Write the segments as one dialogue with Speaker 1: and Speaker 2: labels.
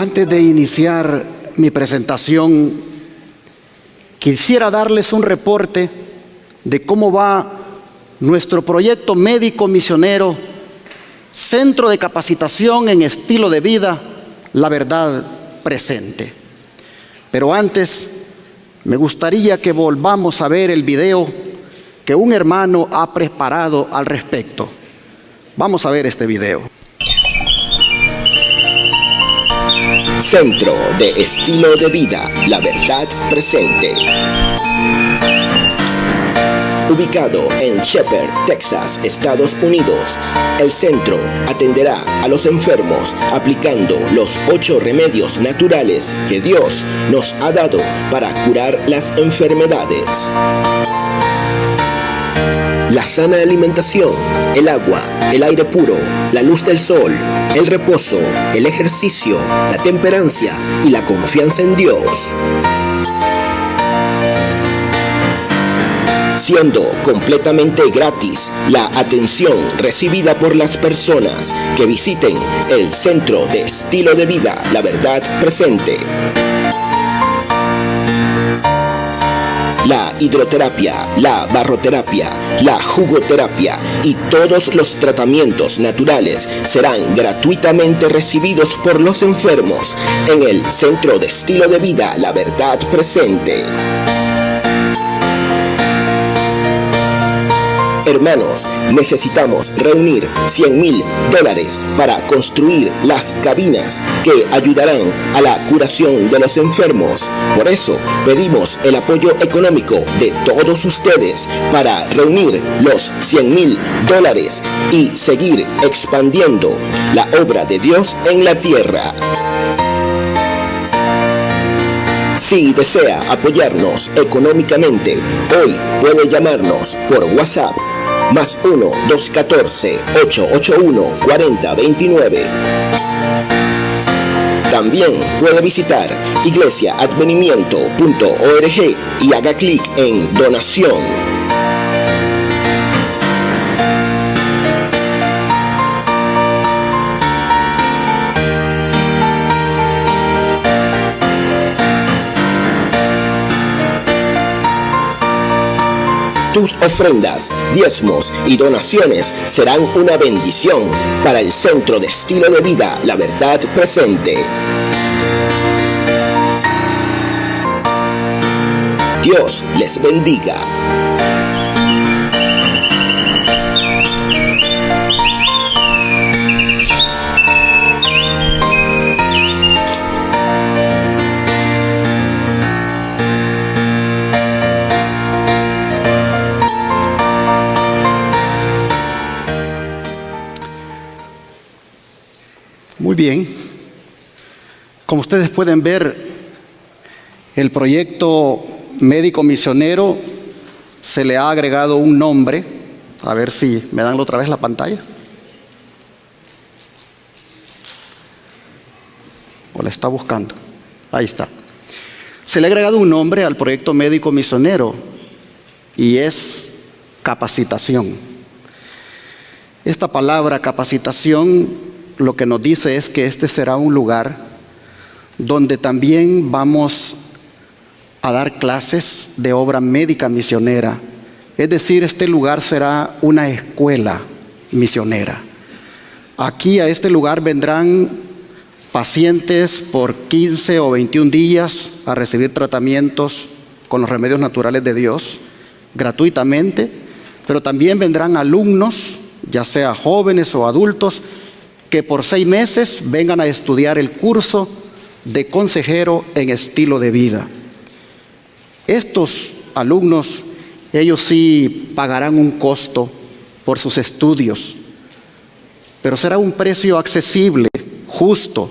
Speaker 1: Antes de iniciar mi presentación, quisiera darles un reporte de cómo va nuestro proyecto médico misionero, Centro de Capacitación en Estilo de Vida, La Verdad Presente. Pero antes, me gustaría que volvamos a ver el video que un hermano ha preparado al respecto. Vamos a ver este video.
Speaker 2: Centro de Estilo de Vida, La Verdad Presente. Ubicado en Shepherd, Texas, Estados Unidos, el centro atenderá a los enfermos aplicando los 8 remedios naturales que Dios nos ha dado para curar las enfermedades. La sana alimentación, el agua, el aire puro, la luz del sol, el reposo, el ejercicio, la temperancia y la confianza en Dios. Siendo completamente gratis la atención recibida por las personas que visiten el Centro de Estilo de Vida, La Verdad Presente. La hidroterapia, la barroterapia, la jugoterapia y todos los tratamientos naturales serán gratuitamente recibidos por los enfermos en el Centro de Estilo de Vida, La Verdad Presente. Hermanos, necesitamos reunir $100,000 para construir las cabinas que ayudarán a la curación de los enfermos. Por eso pedimos el apoyo económico de todos ustedes para reunir los $100,000 y seguir expandiendo la obra de Dios en la tierra. Si desea apoyarnos económicamente, hoy puede llamarnos por WhatsApp más 1-214-881-4029. También puede visitar iglesiaadvenimiento.org y haga clic en donación. Tus ofrendas, diezmos y donaciones serán una bendición para el Centro de Estilo de Vida, La Verdad Presente. Dios les bendiga.
Speaker 1: Muy bien, como ustedes pueden ver, el proyecto médico misionero se le ha agregado un nombre. A ver si me dan otra vez la pantalla. ¿O la está buscando? Ahí está. Se le ha agregado un nombre al proyecto médico misionero y es capacitación. Esta palabra capacitación lo que nos dice es que este será un lugar donde también vamos a dar clases de obra médica misionera. Es decir, este lugar será una escuela misionera. Aquí a este lugar vendrán pacientes por 15 o 21 días a recibir tratamientos con los remedios naturales de Dios gratuitamente, pero también vendrán alumnos, ya sea jóvenes o adultos, que por 6 meses vengan a estudiar el curso de consejero en estilo de vida. Estos alumnos, ellos sí pagarán un costo por sus estudios, pero será un precio accesible, justo,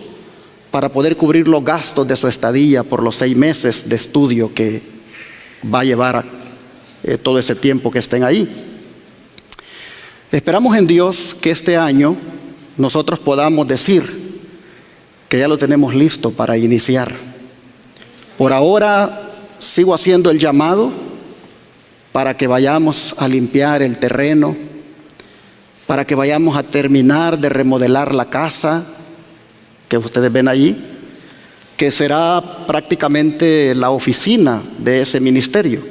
Speaker 1: para poder cubrir los gastos de su estadía por los 6 meses de estudio que va a llevar todo ese tiempo que estén ahí. Esperamos en Dios que este año nosotros podamos decir que ya lo tenemos listo para iniciar. Por ahora sigo haciendo el llamado para que vayamos a limpiar el terreno, para que vayamos a terminar de remodelar la casa que ustedes ven allí, que será prácticamente la oficina de ese ministerio.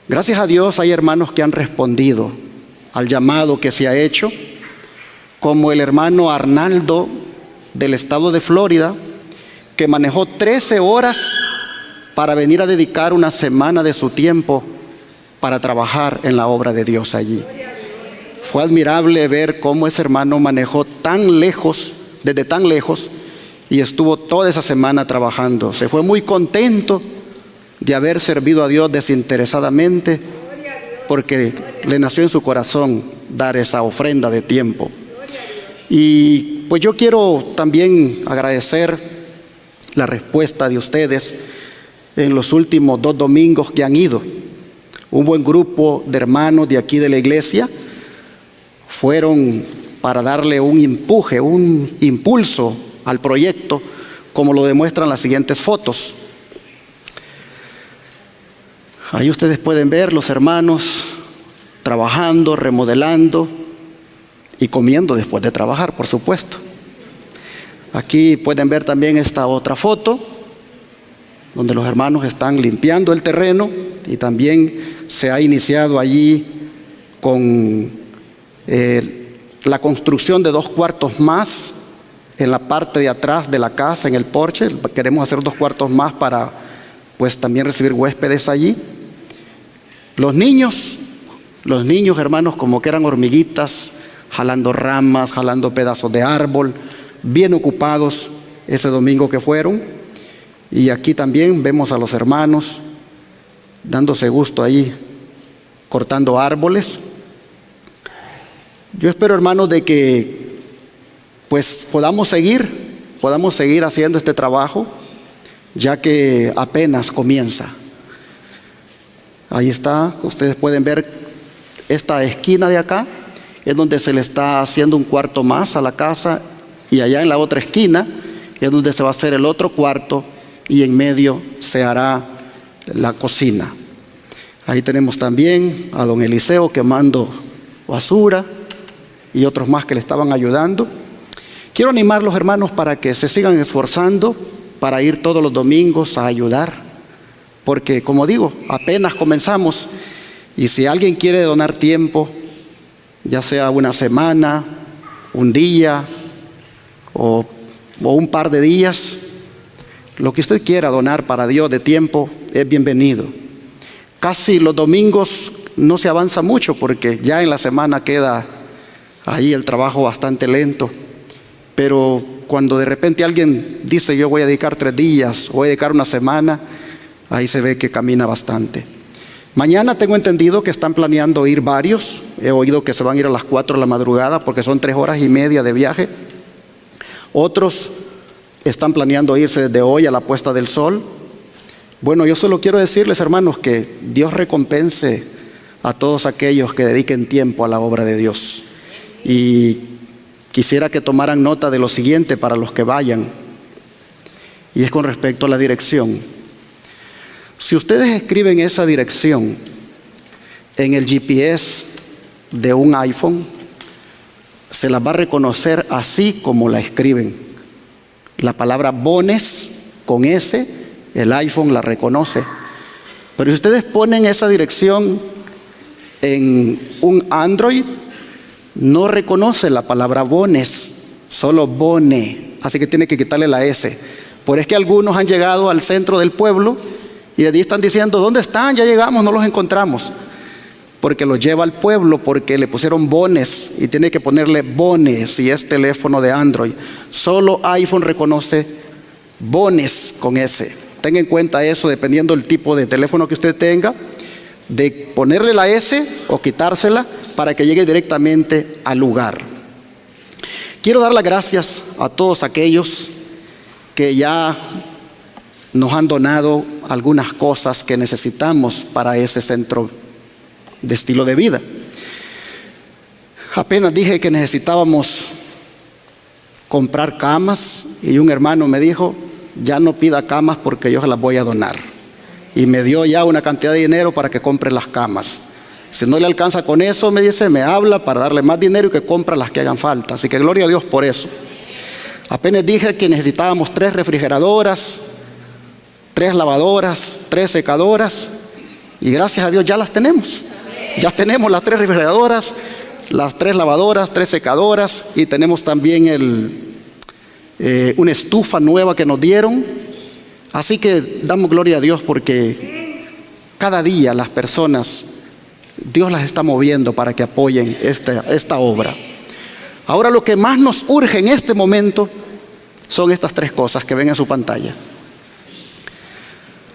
Speaker 1: Gracias a Dios hay hermanos que han respondido al llamado que se ha hecho, como el hermano Arnaldo del estado de Florida, que manejó 13 horas para venir a dedicar una semana de su tiempo para trabajar en la obra de Dios allí. Fue admirable ver cómo ese hermano manejó tan lejos, desde tan lejos, y estuvo toda esa semana trabajando. Se fue muy contento de haber servido a Dios desinteresadamente, porque le nació en su corazón dar esa ofrenda de tiempo. Y pues yo quiero también agradecer la respuesta de ustedes en los últimos 2 domingos que han ido. Un buen grupo de hermanos de aquí de la iglesia fueron para darle un empuje, un impulso al proyecto, como lo demuestran las siguientes fotos. Ahí ustedes pueden ver los hermanos trabajando, remodelando y comiendo después de trabajar, por supuesto. Aquí pueden ver también esta otra foto, donde los hermanos están limpiando el terreno y también se ha iniciado allí con la construcción de 2 cuartos más en la parte de atrás de la casa, en el porche. Queremos hacer 2 cuartos más para pues también recibir huéspedes allí. Los niños, hermanos, como que eran hormiguitas, jalando ramas, jalando pedazos de árbol, bien ocupados ese domingo que fueron. Y aquí también vemos a los hermanos dándose gusto ahí, cortando árboles. Yo espero, hermanos, de que pues podamos seguir haciendo este trabajo, ya que apenas comienza. Ahí está, ustedes pueden ver esta esquina de acá, es donde se le está haciendo un cuarto más a la casa, y allá en la otra esquina es donde se va a hacer el otro cuarto, y en medio se hará la cocina. Ahí tenemos también a don Eliseo quemando basura y otros más que le estaban ayudando. Quiero animar a los hermanos para que se sigan esforzando para ir todos los domingos a ayudar, porque como digo, apenas comenzamos, y si alguien quiere donar tiempo, ya sea una semana, un día o un par de días, lo que usted quiera donar para Dios de tiempo es bienvenido. Casi los domingos no se avanza mucho, porque ya en la semana queda ahí el trabajo bastante lento. Pero cuando de repente alguien dice yo voy a dedicar 3 días, voy a dedicar una semana, ahí se ve que camina bastante. Mañana tengo entendido que están planeando ir varios. He oído que se van a ir a las 4 de la madrugada porque son 3 horas y media de viaje. Otros están planeando irse desde hoy a la puesta del sol. Bueno, yo solo quiero decirles, hermanos, que Dios recompense a todos aquellos que dediquen tiempo a la obra de Dios. Y quisiera que tomaran nota de lo siguiente para los que vayan, y es con respecto a la dirección. Si ustedes escriben esa dirección en el GPS de un iPhone, se las va a reconocer así como la escriben. La palabra Bones con S, el iPhone la reconoce. Pero si ustedes ponen esa dirección en un Android, no reconoce la palabra Bones, solo Bone, así que tiene que quitarle la S. Por es que algunos han llegado al centro del pueblo y de allí están diciendo, ¿dónde están? Ya llegamos, no los encontramos. Porque los lleva al pueblo, porque le pusieron Bones y tiene que ponerle Bones si es teléfono de Android. Solo iPhone reconoce Bones con S. Tenga en cuenta eso, dependiendo del tipo de teléfono que usted tenga, de ponerle la S o quitársela para que llegue directamente al lugar. Quiero dar las gracias a todos aquellos que ya nos han donado algunas cosas que necesitamos para ese centro de estilo de vida. Apenas dije que necesitábamos comprar camas y un hermano me dijo, ya no pida camas porque yo se las voy a donar. Y me dio ya una cantidad de dinero para que compre las camas. Si no le alcanza con eso, me dice, me habla para darle más dinero y que compre las que hagan falta. Así que gloria a Dios por eso. Apenas dije que necesitábamos 3 refrigeradoras, 3 lavadoras, 3 secadoras, y gracias a Dios ya las tenemos. Ya tenemos las 3 refrigeradoras, las 3 lavadoras, 3 secadoras, y tenemos también una estufa nueva que nos dieron. Así que damos gloria a Dios porque cada día las personas, Dios las está moviendo para que apoyen esta obra. Ahora lo que más nos urge en este momento son estas 3 cosas que ven en su pantalla.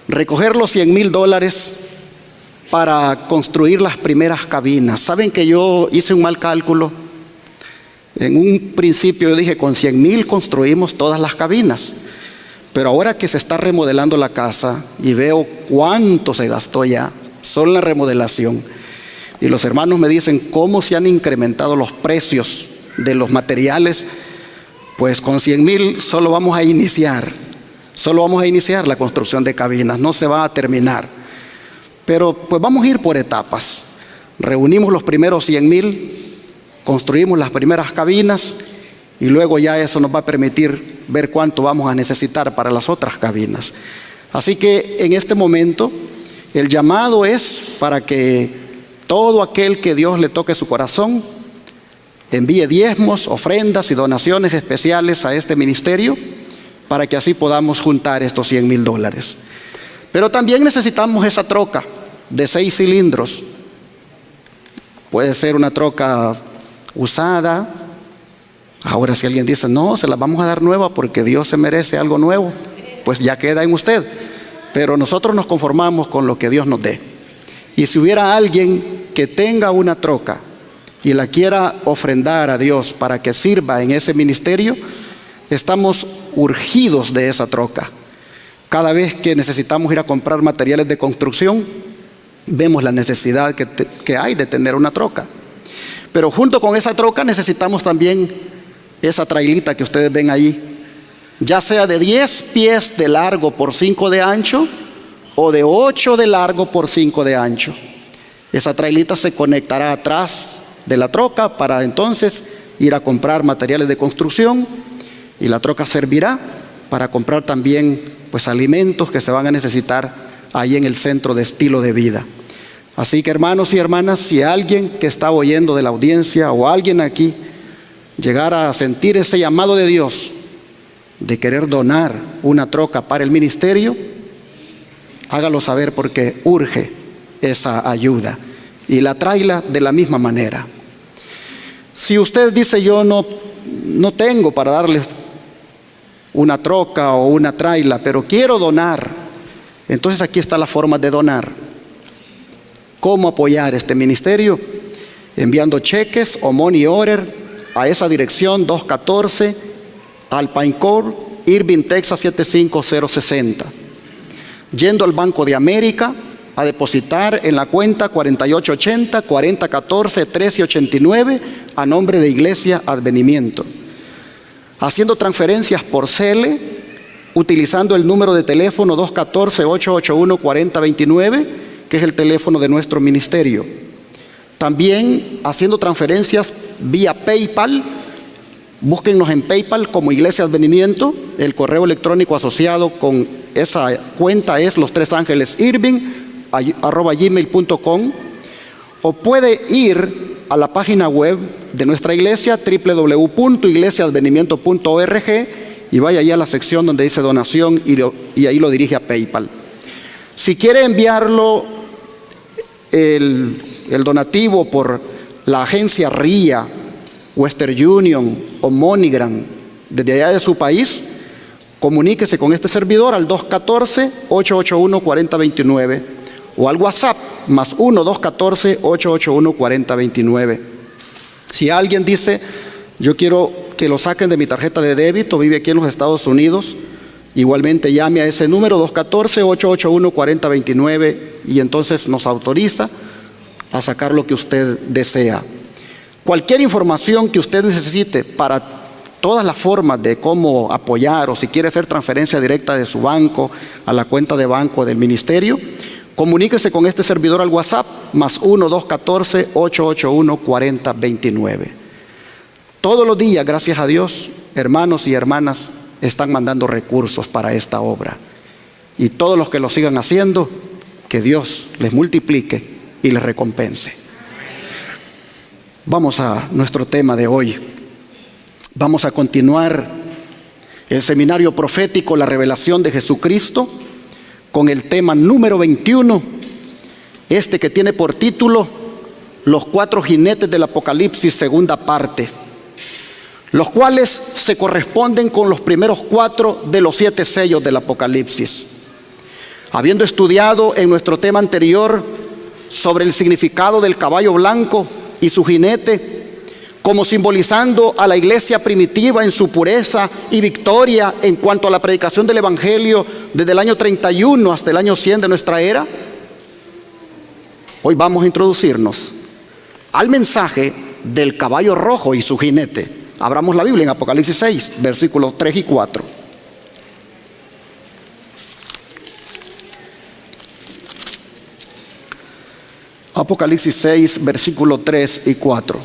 Speaker 1: Recoger los $100,000 para construir las primeras cabinas. Saben que yo hice un mal cálculo. En un principio yo dije, con 100,000 construimos todas las cabinas. Pero ahora que se está remodelando la casa y veo cuánto se gastó ya solo en la remodelación, y los hermanos me dicen cómo se han incrementado los precios de los materiales, pues con 100,000 solo vamos a iniciar la construcción de cabinas, no se va a terminar. Pero pues vamos a ir por etapas. Reunimos los primeros 100,000, construimos las primeras cabinas y luego ya eso nos va a permitir ver cuánto vamos a necesitar para las otras cabinas. Así que en este momento el llamado es para que todo aquel que Dios le toque su corazón envíe diezmos, ofrendas y donaciones especiales a este ministerio para que así podamos juntar estos $100,000. Pero también necesitamos esa troca de 6 cilindros. Puede ser una troca usada. Ahora si alguien dice, no, se la vamos a dar nueva porque Dios se merece algo nuevo, pues ya queda en usted. Pero nosotros nos conformamos con lo que Dios nos dé. Y si hubiera alguien que tenga una troca y la quiera ofrendar a Dios para que sirva en ese ministerio, estamos urgidos de esa troca. Cada vez que necesitamos ir a comprar materiales de construcción, vemos la necesidad que hay de tener una troca. Pero junto con esa troca necesitamos también esa trailita que ustedes ven allí, ya sea de 10 pies de largo por 5 de ancho o de 8 de largo por 5 de ancho. Esa trailita se conectará atrás de la troca para entonces ir a comprar materiales de construcción, y la troca servirá para comprar también pues alimentos que se van a necesitar ahí en el centro de estilo de vida. Así que hermanos y hermanas, si alguien que está oyendo de la audiencia o alguien aquí llegara a sentir ese llamado de Dios de querer donar una troca para el ministerio, hágalo saber porque urge esa ayuda, y la tráela de la misma manera. Si usted dice, yo no tengo para darle una troca o una tráela, pero quiero donar, entonces aquí está la forma de donar. ¿Cómo apoyar este ministerio? Enviando cheques o money order a esa dirección 214 Alpine Court, Irving, Texas 75060. Yendo al Banco de América a depositar en la cuenta 4880-4014-1389 a nombre de Iglesia Advenimiento. Haciendo transferencias por Cele, utilizando el número de teléfono 214-881-4029, que es el teléfono de nuestro ministerio. También haciendo transferencias vía PayPal. Búsquennos en PayPal como Iglesia Advenimiento. El correo electrónico asociado con esa cuenta es lostrésángelesirving@gmail.com, o puede ir a la página web de nuestra iglesia, www.iglesiaadvenimiento.org, y vaya allí a la sección donde dice donación y ahí lo dirige a PayPal. Si quiere enviarlo el donativo por la agencia RIA, Western Union o MoneyGram desde allá de su país, comuníquese con este servidor al 214-881-4029 o al WhatsApp más 1-214-881-4029. Si alguien dice, yo quiero que lo saquen de mi tarjeta de débito, vive aquí en los Estados Unidos, igualmente llame a ese número 214-881-4029 y entonces nos autoriza a sacar lo que usted desea. Cualquier información que usted necesite para todas las formas de cómo apoyar, o si quiere hacer transferencia directa de su banco a la cuenta de banco del ministerio, comuníquese con este servidor al WhatsApp más 1-214-881-4029. Todos los días, gracias a Dios, hermanos y hermanas están mandando recursos para esta obra. Y todos los que lo sigan haciendo, que Dios les multiplique y les recompense. Vamos a nuestro tema de hoy. Vamos a continuar el seminario profético, la revelación de Jesucristo, con el tema número 21, que tiene por título Los 4 jinetes del Apocalipsis, segunda parte, los cuales se corresponden con los primeros 4 de los 7 sellos del Apocalipsis. Habiendo estudiado en nuestro tema anterior sobre el significado del caballo blanco y su jinete, como simbolizando a la iglesia primitiva en su pureza y victoria en cuanto a la predicación del Evangelio desde el año 31 hasta el año 100 de nuestra era, hoy vamos a introducirnos al mensaje del caballo rojo y su jinete. Abramos la Biblia en Apocalipsis 6, versículos 3 y 4. Apocalipsis 6, versículos 3 y 4.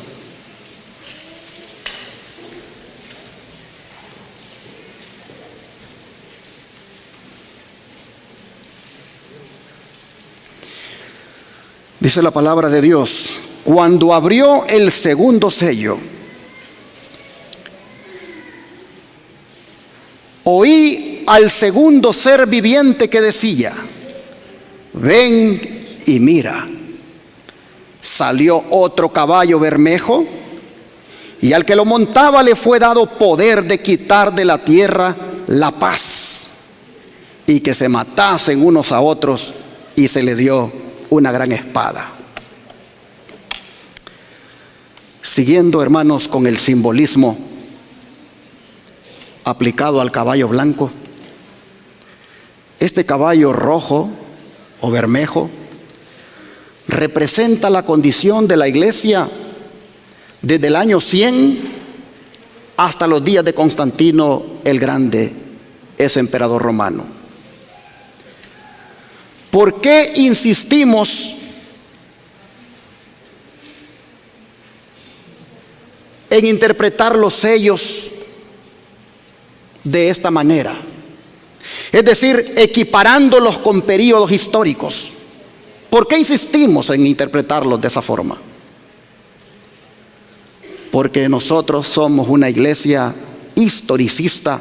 Speaker 1: Dice la palabra de Dios: cuando abrió el segundo sello, oí al segundo ser viviente que decía: ven y mira. Salió otro caballo bermejo, y al que lo montaba le fue dado poder de quitar de la tierra la paz, y que se matasen unos a otros, y se le dio una gran espada. Siguiendo, hermanos, con el simbolismo aplicado al caballo blanco, este caballo rojo o bermejo representa la condición de la iglesia desde el año 100 hasta los días de Constantino el Grande, ese emperador romano. ¿Por qué insistimos en interpretar los sellos de esta manera? Es decir, equiparándolos con períodos históricos. ¿Por qué insistimos en interpretarlos de esa forma? Porque nosotros somos una iglesia historicista,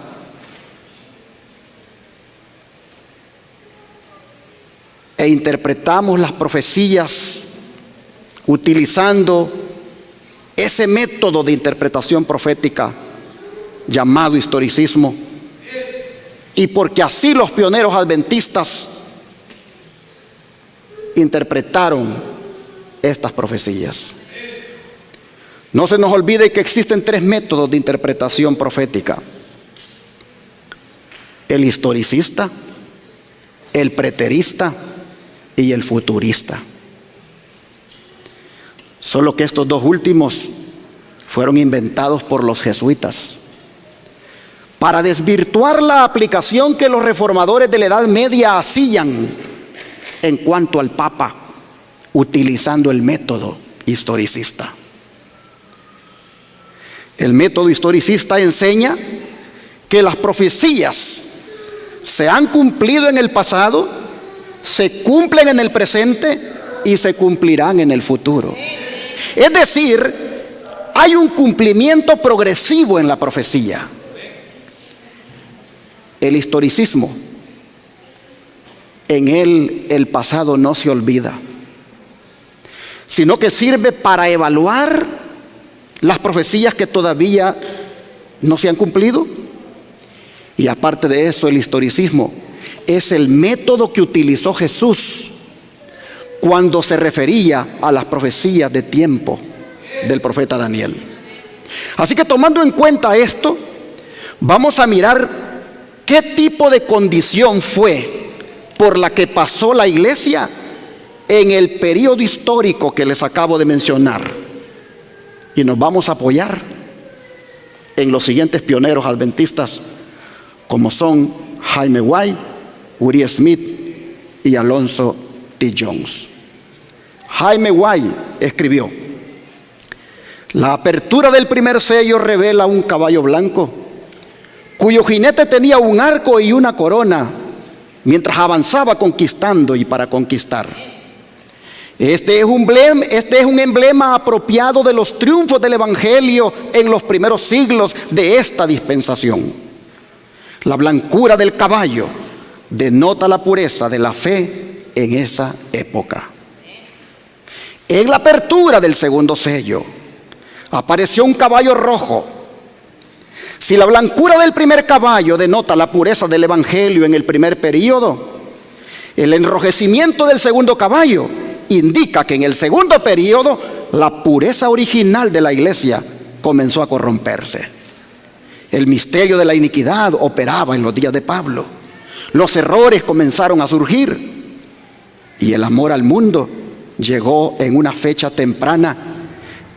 Speaker 1: e interpretamos las profecías utilizando ese método de interpretación profética llamado historicismo, y porque así los pioneros adventistas interpretaron estas profecías. No se nos olvide que existen 3 métodos de interpretación profética: el historicista, el preterista y el futurista. Solo que estos 2 últimos fueron inventados por los jesuitas para desvirtuar la aplicación que los reformadores de la Edad Media hacían en cuanto al Papa, utilizando el método historicista. El método historicista enseña que las profecías se han cumplido en el pasado, se cumplen en el presente y se cumplirán en el futuro. Es decir, hay un cumplimiento progresivo en la profecía. El historicismo, en él el pasado no se olvida, sino que sirve para evaluar las profecías que todavía no se han cumplido. Y aparte de eso, el historicismo es el método que utilizó Jesús cuando se refería a las profecías de tiempo del profeta Daniel. Así que, tomando en cuenta esto, vamos a mirar qué tipo de condición fue por la que pasó la iglesia en el periodo histórico que les acabo de mencionar. Y nos vamos a apoyar en los siguientes pioneros adventistas, como son Jaime White, Uri Smith y Alonzo T. Jones. Jaime White escribió: la apertura del primer sello revela un caballo blanco cuyo jinete tenía un arco y una corona, mientras avanzaba conquistando y para conquistar. Este es un emblema apropiado de los triunfos del Evangelio en los primeros siglos de esta dispensación. La blancura del caballo denota la pureza de la fe en esa época. En la apertura del segundo sello apareció un caballo rojo. Si la blancura del primer caballo denota la pureza del Evangelio en el primer período, el enrojecimiento del segundo caballo indica que en el segundo período la pureza original de la iglesia comenzó a corromperse. El misterio de la iniquidad operaba en los días de Pablo. Los errores comenzaron a surgir y el amor al mundo llegó en una fecha temprana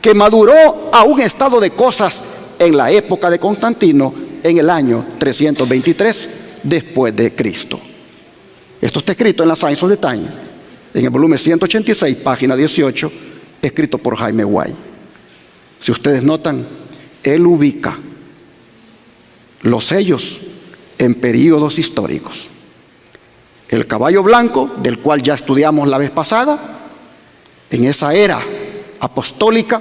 Speaker 1: que maduró a un estado de cosas en la época de Constantino, en el año 323 después de Cristo. Esto está escrito en la Science of the Times, en el volumen 186, página 18, escrito por Jaime White. Si ustedes notan, él ubica los sellos en períodos históricos. El caballo blanco, del cual ya estudiamos la vez pasada, en esa era apostólica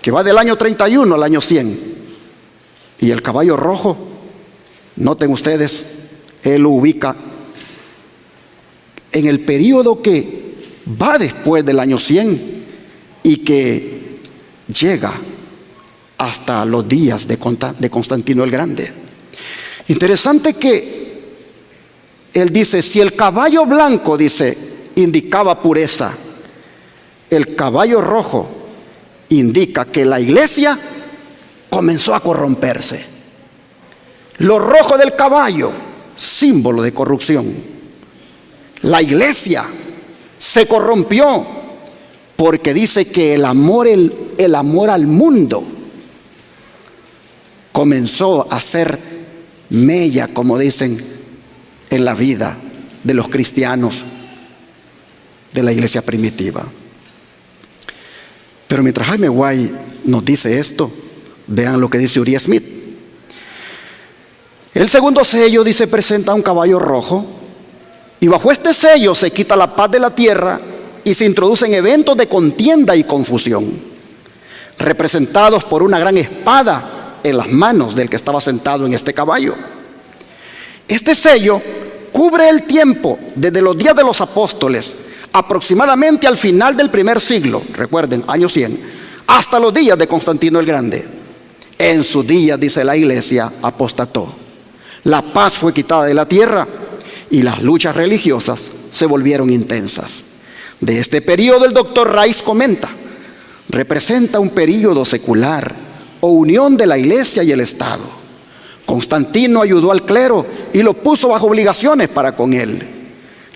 Speaker 1: que va del año 31 al año 100. Y el caballo rojo, noten ustedes, él lo ubica en el período que va después del año 100 y que llega hasta los días de Constantino el Grande. Interesante que él dice, si el caballo blanco, dice, indicaba pureza, el caballo rojo indica que la iglesia comenzó a corromperse. Lo rojo del caballo, símbolo de corrupción. La iglesia se corrompió porque dice que el amor al mundo comenzó a hacer mella, como dicen, en la vida de los cristianos de la iglesia primitiva. Pero mientras Jaime White nos dice esto, vean lo que dice Uriah Smith. El segundo sello, dice, presenta un caballo rojo, y bajo este sello se quita la paz de la tierra y se introducen eventos de contienda y confusión, representados por una gran espada en las manos del que estaba sentado en este caballo. Este sello cubre el tiempo desde los días de los apóstoles, aproximadamente al final del primer siglo, recuerden, año 100, hasta los días de Constantino el Grande. En sus días, dice, la iglesia apostató. La paz fue quitada de la tierra y las luchas religiosas se volvieron intensas. De este periodo el doctor Rice comenta, representa un periodo secular o unión de la iglesia y el Estado. Constantino ayudó al clero y lo puso bajo obligaciones para con él.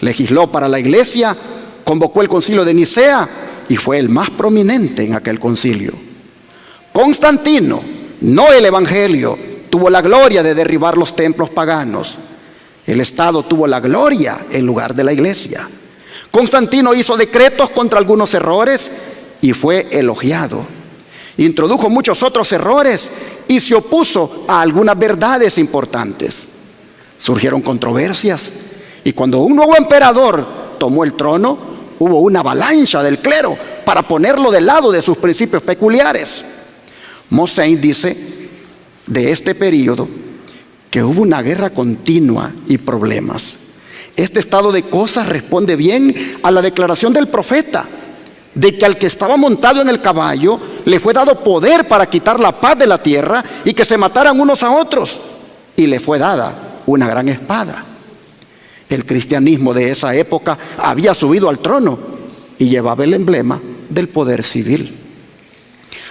Speaker 1: Legisló para la iglesia, convocó el concilio de Nicea y fue el más prominente en aquel concilio. Constantino, no el evangelio, tuvo la gloria de derribar los templos paganos. El Estado tuvo la gloria en lugar de la iglesia. Constantino hizo decretos contra algunos errores y fue elogiado. Introdujo muchos otros errores y se opuso a algunas verdades importantes. Surgieron controversias y cuando un nuevo emperador tomó el trono, hubo una avalancha del clero para ponerlo del lado de sus principios peculiares. Mossèn dice de este periodo que hubo una guerra continua y problemas. Este estado de cosas responde bien a la declaración del profeta de que al que estaba montado en el caballo le fue dado poder para quitar la paz de la tierra y que se mataran unos a otros, y le fue dada una gran espada. El cristianismo de esa época había subido al trono y llevaba el emblema del poder civil.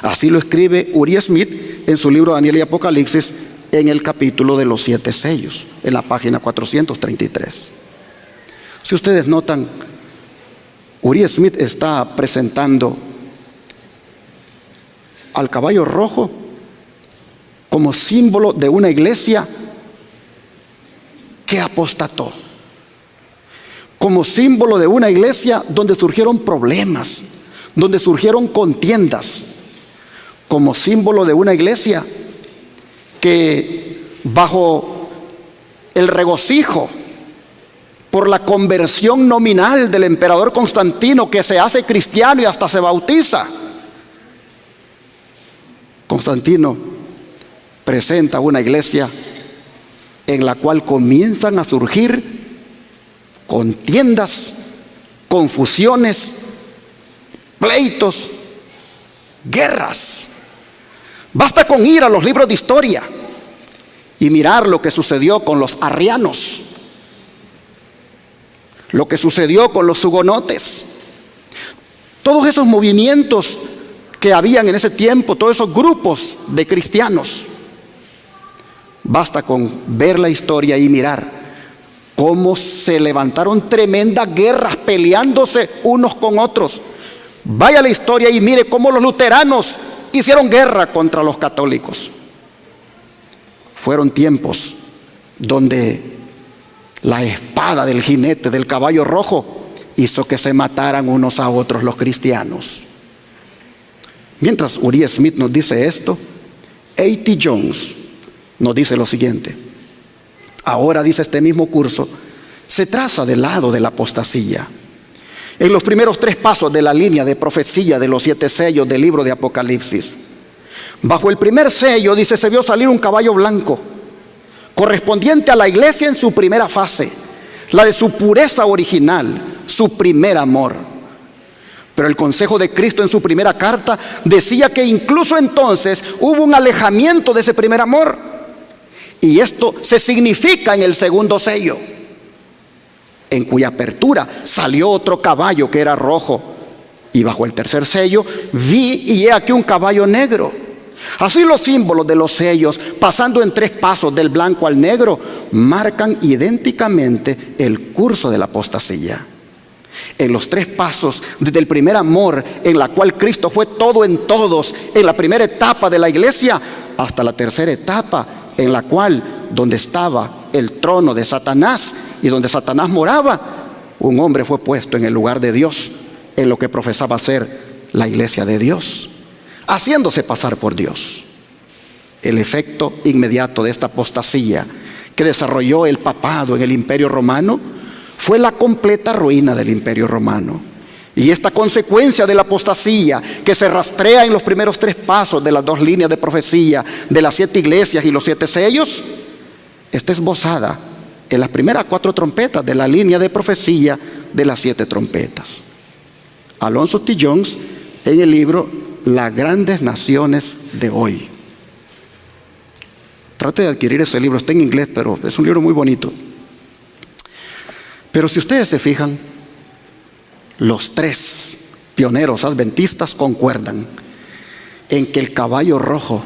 Speaker 1: Así lo escribe Uriah Smith en su libro Daniel y Apocalipsis, en el capítulo de los 7 sellos, en la página 433. Si ustedes notan, Uriah Smith está presentando al caballo rojo como símbolo de una iglesia que apostató, como símbolo de una iglesia donde surgieron problemas, donde surgieron contiendas, como símbolo de una iglesia que bajo el regocijo por la conversión nominal del emperador Constantino, que se hace cristiano y hasta se bautiza, Constantino presenta una iglesia en la cual comienzan a surgir contiendas, confusiones, pleitos, guerras. Basta con ir a los libros de historia y mirar lo que sucedió con los arrianos, lo que sucedió con los hugonotes, todos esos movimientos que habían en ese tiempo, todos esos grupos de cristianos. Basta con ver la historia y mirar cómo se levantaron tremendas guerras peleándose unos con otros. Vaya a la historia y mire cómo los luteranos hicieron guerra contra los católicos. Fueron tiempos donde la espada del jinete del caballo rojo hizo que se mataran unos a otros los cristianos. Mientras Uriah Smith nos dice esto, A.T. Jones nos dice lo siguiente: ahora, dice este mismo curso, se traza del lado de la apostasía. En los primeros 3 pasos de la línea de profecía de los 7 sellos del libro de Apocalipsis, bajo el primer sello, dice, se vio salir un caballo blanco, correspondiente a la iglesia en su primera fase, la de su pureza original, su primer amor. Pero el consejo de Cristo en su primera carta decía que incluso entonces hubo un alejamiento de ese primer amor. Y esto se significa en el segundo sello, en cuya apertura salió otro caballo que era rojo. Y bajo el tercer sello vi y he aquí un caballo negro. Así los símbolos de los sellos, pasando en 3 pasos del blanco al negro, marcan idénticamente el curso de la apostasía. En los 3 pasos, desde el primer amor, en la cual Cristo fue todo en todos, en la primera etapa de la iglesia, hasta la tercera etapa, en la cual, donde estaba el trono de Satanás y donde Satanás moraba, un hombre fue puesto en el lugar de Dios, en lo que profesaba ser la iglesia de Dios, haciéndose pasar por Dios. El efecto inmediato de esta apostasía que desarrolló el papado en el Imperio Romano fue la completa ruina del Imperio Romano. Y esta consecuencia de la apostasía, que se rastrea en los primeros 3 pasos de las 2 líneas de profecía de las 7 iglesias y los 7 sellos, está esbozada en las primeras 4 trompetas de la línea de profecía de las 7 trompetas. Alonzo T. Jones, en el libro Las grandes naciones de hoy. Trate de adquirir ese libro, está en inglés, pero es un libro muy bonito. Pero si ustedes se fijan, los 3 pioneros adventistas concuerdan en que el caballo rojo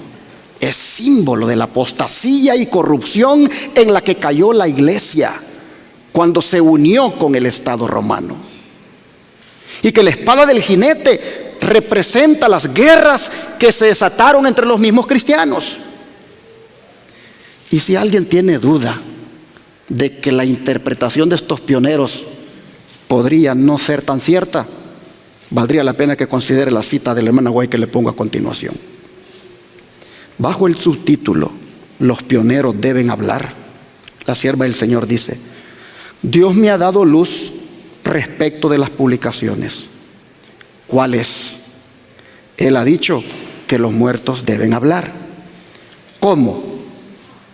Speaker 1: es símbolo de la apostasía y corrupción en la que cayó la iglesia cuando se unió con el Estado romano, y que la espada del jinete representa las guerras que se desataron entre los mismos cristianos. Y si alguien tiene duda de que la interpretación de estos pioneros podría no ser tan cierta, valdría la pena que considere la cita de la hermana White que le pongo a continuación. Bajo el subtítulo "Los pioneros deben hablar", la sierva del Señor dice: Dios me ha dado luz respecto de las publicaciones. ¿Cuál es? Él ha dicho que los muertos deben hablar. ¿Cómo?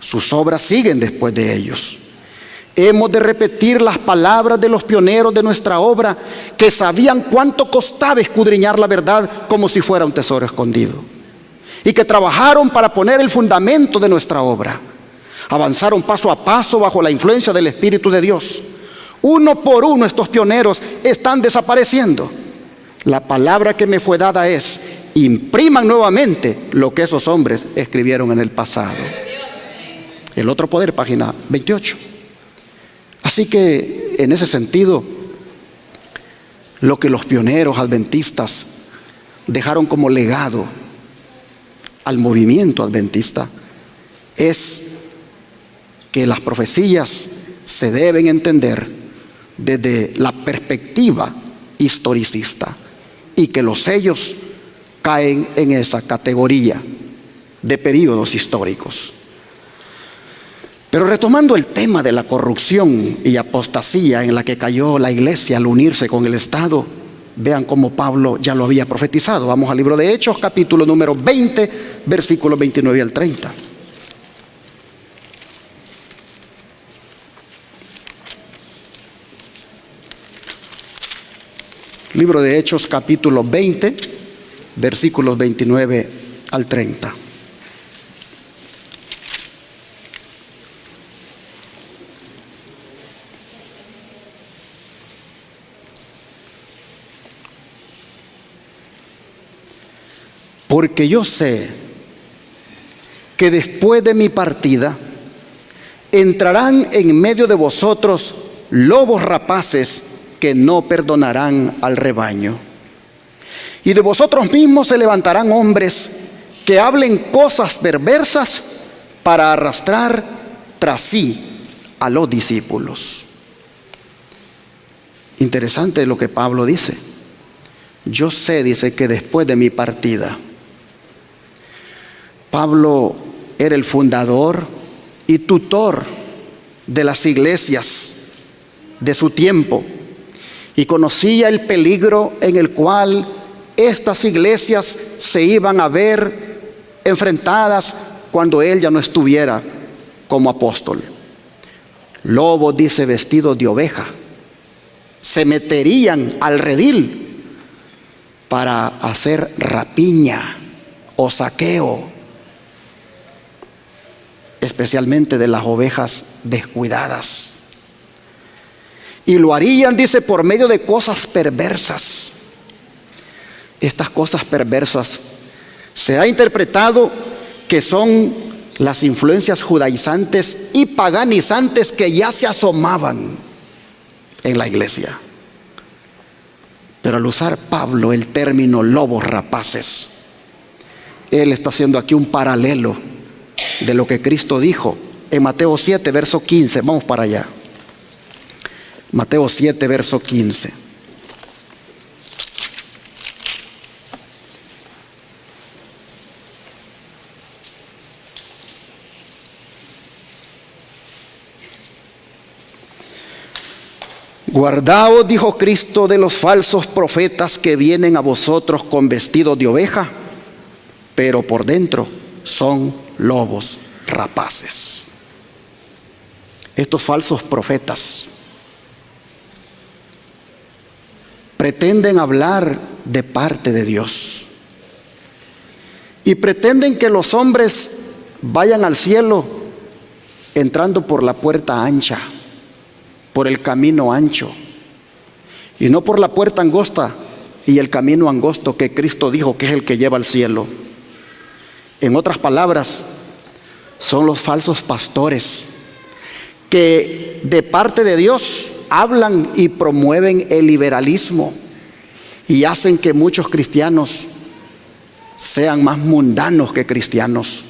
Speaker 1: Sus obras siguen después de ellos. Hemos de repetir las palabras de los pioneros de nuestra obra, que sabían cuánto costaba escudriñar la verdad como si fuera un tesoro escondido, y que trabajaron para poner el fundamento de nuestra obra. Avanzaron paso a paso bajo la influencia del Espíritu de Dios. Uno por uno estos pioneros están desapareciendo. La palabra que me fue dada es: impriman nuevamente lo que esos hombres escribieron en el pasado. El otro poder, página 28. Así que en ese sentido, lo que los pioneros adventistas dejaron como legado al movimiento adventista es que las profecías se deben entender desde la perspectiva historicista, y que los sellos caen en esa categoría de períodos históricos. Pero retomando el tema de la corrupción y apostasía en la que cayó la iglesia al unirse con el Estado, vean cómo Pablo ya lo había profetizado. Vamos al libro de Hechos, capítulo número 20, versículos 29 al 30. Libro de Hechos, capítulo 20, versículos 29 al 30. Porque yo sé que después de mi partida entrarán en medio de vosotros lobos rapaces que no perdonarán al rebaño. Y de vosotros mismos se levantarán hombres que hablen cosas perversas para arrastrar tras sí a los discípulos. Interesante lo que Pablo dice. Yo sé, dice, que después de mi partida. Pablo era el fundador y tutor de las iglesias de su tiempo y conocía el peligro en el cual estas iglesias se iban a ver enfrentadas cuando él ya no estuviera como apóstol. Lobos, dice, vestidos de oveja, se meterían al redil para hacer rapiña o saqueo, especialmente de las ovejas descuidadas. Y lo harían, dice, por medio de cosas perversas. Estas cosas perversas se ha interpretado que son las influencias judaizantes y paganizantes que ya se asomaban en la iglesia. Pero al usar Pablo el término lobos rapaces, él está haciendo aquí un paralelo de lo que Cristo dijo en Mateo 7, verso 15. Vamos para allá. Mateo 7, verso 15. Guardaos, dijo Cristo, de los falsos profetas que vienen a vosotros con vestidos de oveja, pero por dentro son lobos rapaces. Estos falsos profetas pretenden hablar de parte de Dios y pretenden que los hombres vayan al cielo entrando por la puerta ancha, por el camino ancho, y no por la puerta angosta y el camino angosto que Cristo dijo que es el que lleva al cielo. En otras palabras, son los falsos pastores que de parte de Dios hablan y promueven el liberalismo y hacen que muchos cristianos sean más mundanos que cristianos.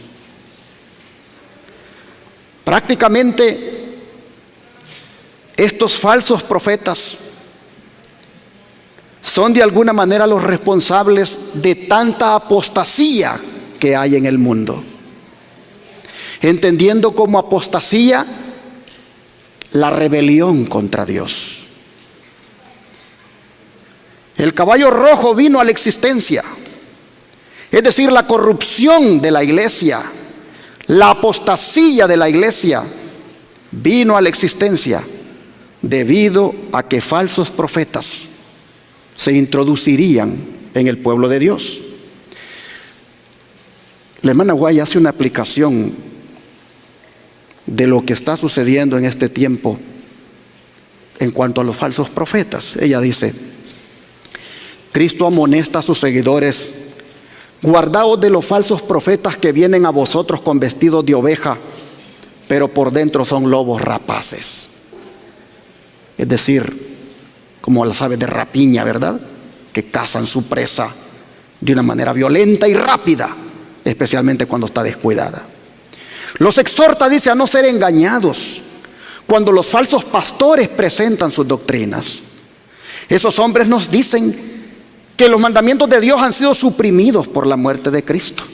Speaker 1: Prácticamente estos falsos profetas son de alguna manera los responsables de tanta apostasía que hay en el mundo, entendiendo como apostasía la rebelión contra Dios. El caballo rojo vino a la existencia, es decir, la corrupción de la iglesia, la apostasía de la iglesia vino a la existencia debido a que falsos profetas se introducirían en el pueblo de Dios. La hermana Guay hace una aplicación de lo que está sucediendo en este tiempo en cuanto a los falsos profetas. Ella dice: Cristo amonesta a sus seguidores: guardaos de los falsos profetas que vienen a vosotros con vestidos de oveja, pero por dentro son lobos rapaces. Es decir, como las aves de rapiña, ¿verdad?, que cazan su presa de una manera violenta y rápida, especialmente cuando está descuidada. Los exhorta, dice, a no ser engañados cuando los falsos pastores presentan sus doctrinas. Esos hombres nos dicen que los mandamientos de Dios han sido suprimidos por la muerte de Cristo,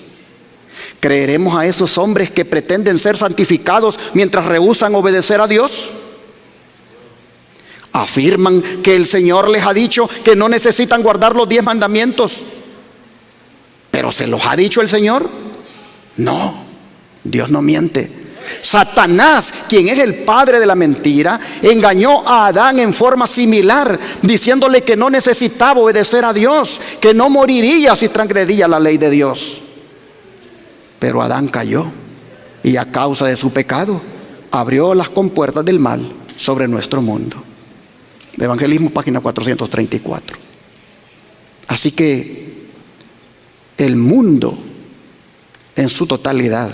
Speaker 1: ¿Creeremos a esos hombres que pretenden ser santificados mientras rehúsan obedecer a Dios? Afirman que el Señor les ha dicho que no necesitan guardar los 10 mandamientos. ¿Pero se los ha dicho el Señor? No, Dios no miente. Satanás, quien es el padre de la mentira, engañó a Adán en forma similar, diciéndole que no necesitaba obedecer a Dios, que no moriría si transgredía la ley de Dios. Pero Adán cayó y a causa de su pecado abrió las compuertas del mal sobre nuestro mundo. Evangelismo, página 434. Así que el mundo en su totalidad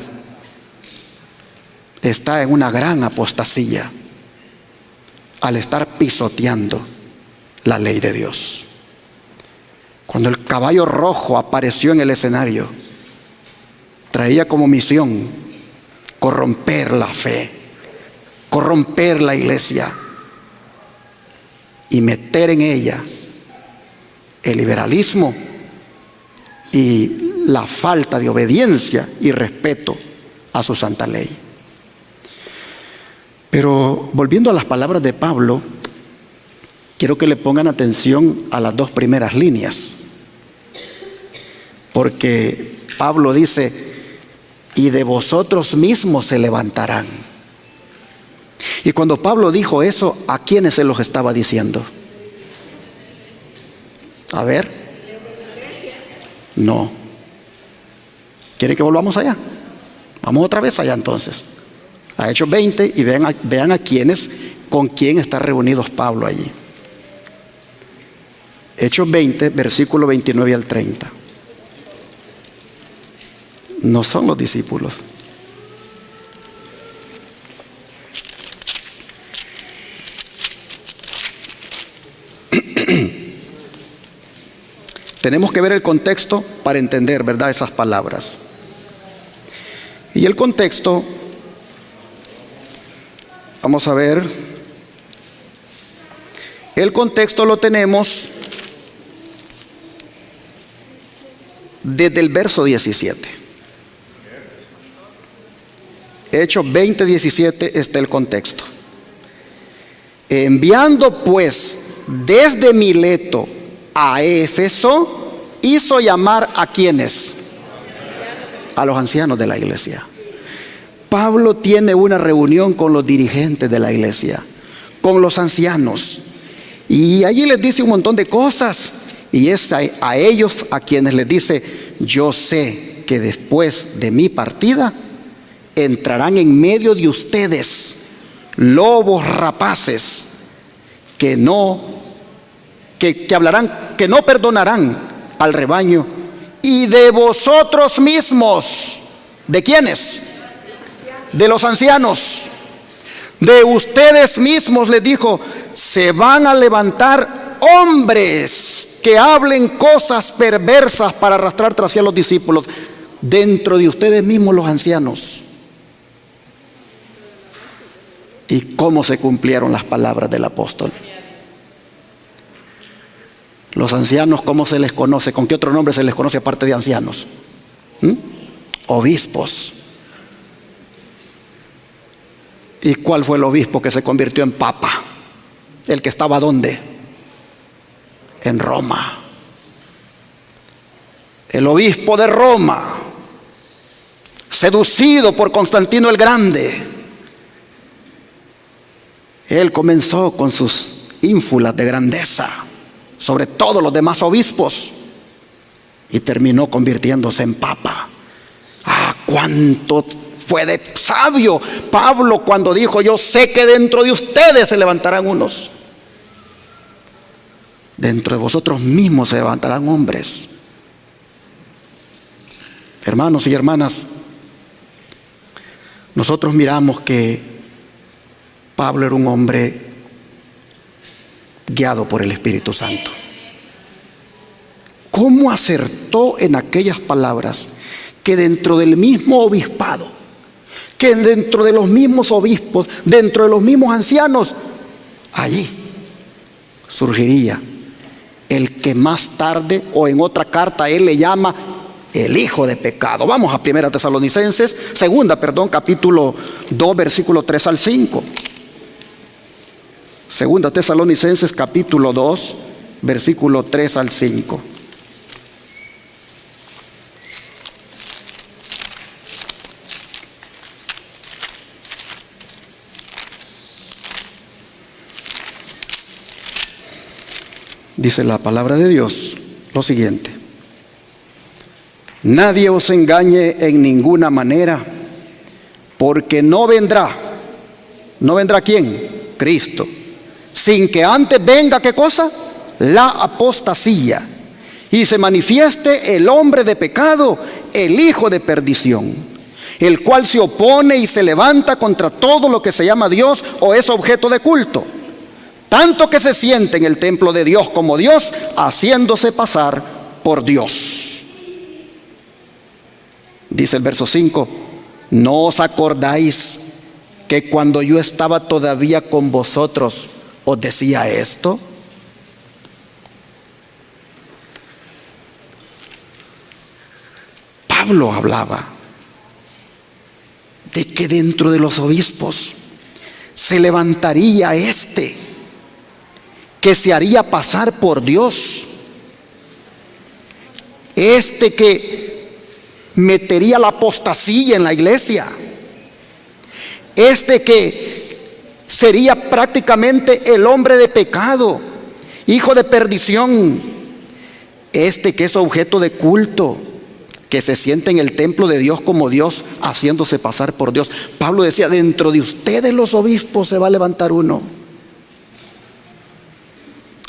Speaker 1: está en una gran apostasía al estar pisoteando la ley de Dios. Cuando el caballo rojo apareció en el escenario, traía como misión corromper la fe, corromper la iglesia y meter en ella el liberalismo y la falta de obediencia y respeto a su santa ley. Pero volviendo a las palabras de Pablo, quiero que le pongan atención a las 2 primeras líneas, porque Pablo dice: y de vosotros mismos se levantarán. Y cuando Pablo dijo eso, ¿a quiénes se los estaba diciendo? A ver. No. ¿Quiere que volvamos allá? Vamos otra vez allá entonces. A Hechos 20 y vean a quiénes, con quién está reunidos Pablo allí. Hechos 20, versículo 29 al 30. No son los discípulos. Tenemos que ver el contexto para entender, ¿verdad?, esas palabras. Y el contexto, vamos a ver, el contexto lo tenemos desde el verso 17. Hechos 20, 17 está el contexto. Enviando pues desde Mileto a Éfeso, hizo llamar a quienes, a los ancianos de la iglesia. Pablo tiene una reunión con los dirigentes de la iglesia, con los ancianos, y allí les dice un montón de cosas, y es a ellos a quienes les dice: yo sé que después de mi partida entrarán en medio de ustedes lobos rapaces que hablarán, que no perdonarán al rebaño, y de vosotros mismos. ¿De quiénes? De los ancianos. De ustedes mismos, les dijo, se van a levantar hombres que hablen cosas perversas para arrastrar tras sí a los discípulos. Dentro de ustedes mismos, los ancianos. ¿Y cómo se cumplieron las palabras del apóstol? Los ancianos, ¿cómo se les conoce? ¿Con qué otro nombre se les conoce aparte de ancianos? Obispos. ¿Y cuál fue el obispo que se convirtió en papa? El que estaba ¿dónde? En Roma. El obispo de Roma, seducido por Constantino el Grande, él comenzó con sus ínfulas de grandeza sobre todos los demás obispos y terminó convirtiéndose en papa. Cuánto fue de sabio Pablo cuando dijo: yo sé que dentro de ustedes se levantarán unos, dentro de vosotros mismos se levantarán hombres. Hermanos y hermanas, nosotros miramos que Pablo era un hombre guiado por el Espíritu Santo. ¿Cómo acertó en aquellas palabras que dentro del mismo obispado, que dentro de los mismos obispos, dentro de los mismos ancianos, allí surgiría el que más tarde, o en otra carta él le llama el hijo de pecado. Vamos a capítulo 2, versículo 3 al 5. Segunda Tesalonicenses capítulo 2, versículo 3 al 5. Dice la palabra de Dios lo siguiente: nadie os engañe en ninguna manera, porque no vendrá ¿quién? Cristo, sin que antes venga, ¿qué cosa? La apostasía, y se manifieste el hombre de pecado, el hijo de perdición, el cual se opone y se levanta contra todo lo que se llama Dios o es objeto de culto, tanto que se siente en el templo de Dios como Dios, haciéndose pasar por Dios. Dice el verso 5: ¿no os acordáis que cuando yo estaba todavía con vosotros os decía esto? Pablo hablaba de que dentro de los obispos se levantaría que se haría pasar por Dios, que metería la apostasía en la iglesia, que sería prácticamente el hombre de pecado, hijo de perdición, que es objeto de culto, que se siente en el templo de Dios como Dios, haciéndose pasar por Dios. Pablo decía: dentro de ustedes los obispos se va a levantar uno.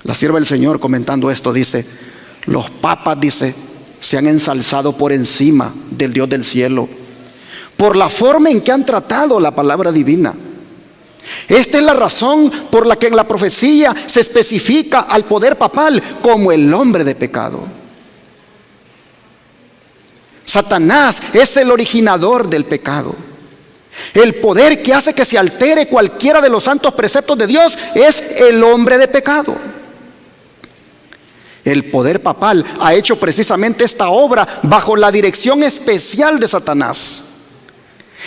Speaker 1: La sierva del Señor, comentando esto, dice: los papas, dice, se han ensalzado por encima del Dios del cielo por la forma en que han tratado la palabra divina. Esta es la razón por la que en la profecía se especifica al poder papal como el hombre de pecado. Satanás es el originador del pecado. El poder que hace que se altere cualquiera de los santos preceptos de Dios es el hombre de pecado. El poder papal ha hecho precisamente esta obra bajo la dirección especial de Satanás.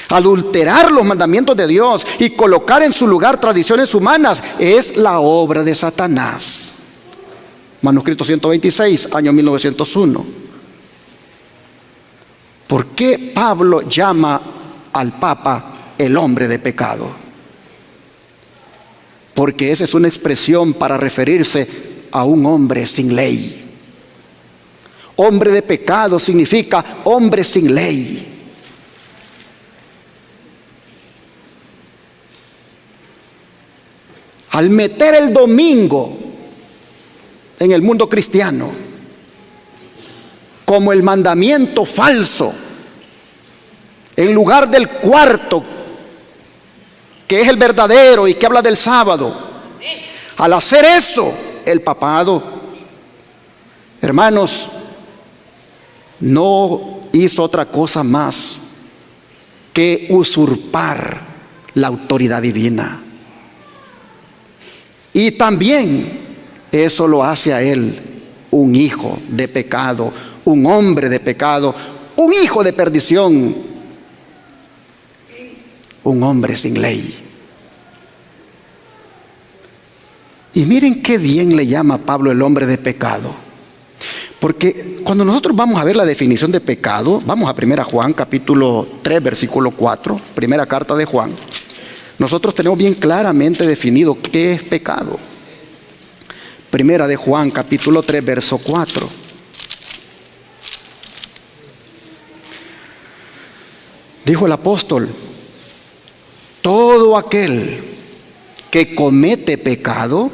Speaker 1: Adulterar los mandamientos de Dios y colocar en su lugar tradiciones humanas es la obra de Satanás. Manuscrito 126, año 1901. ¿Por qué Pablo llama al Papa el hombre de pecado? Porque esa es una expresión para referirse a un hombre sin ley. Hombre de pecado significa hombre sin ley. Al meter el domingo en el mundo cristiano como el mandamiento falso, en lugar del cuarto, que es el verdadero y que habla del sábado, al hacer eso, el papado, hermanos, no hizo otra cosa más que usurpar la autoridad divina. Y también eso lo hace a él un hijo de pecado, un hombre de pecado, un hijo de perdición, un hombre sin ley. Y miren qué bien le llama a Pablo el hombre de pecado. Porque cuando nosotros vamos a ver la definición de pecado, vamos a 1 Juan capítulo 3 versículo 4, primera carta de Juan. Nosotros tenemos bien claramente definido qué es pecado. Primera de Juan capítulo 3 verso 4. Dijo el apóstol: todo aquel que comete pecado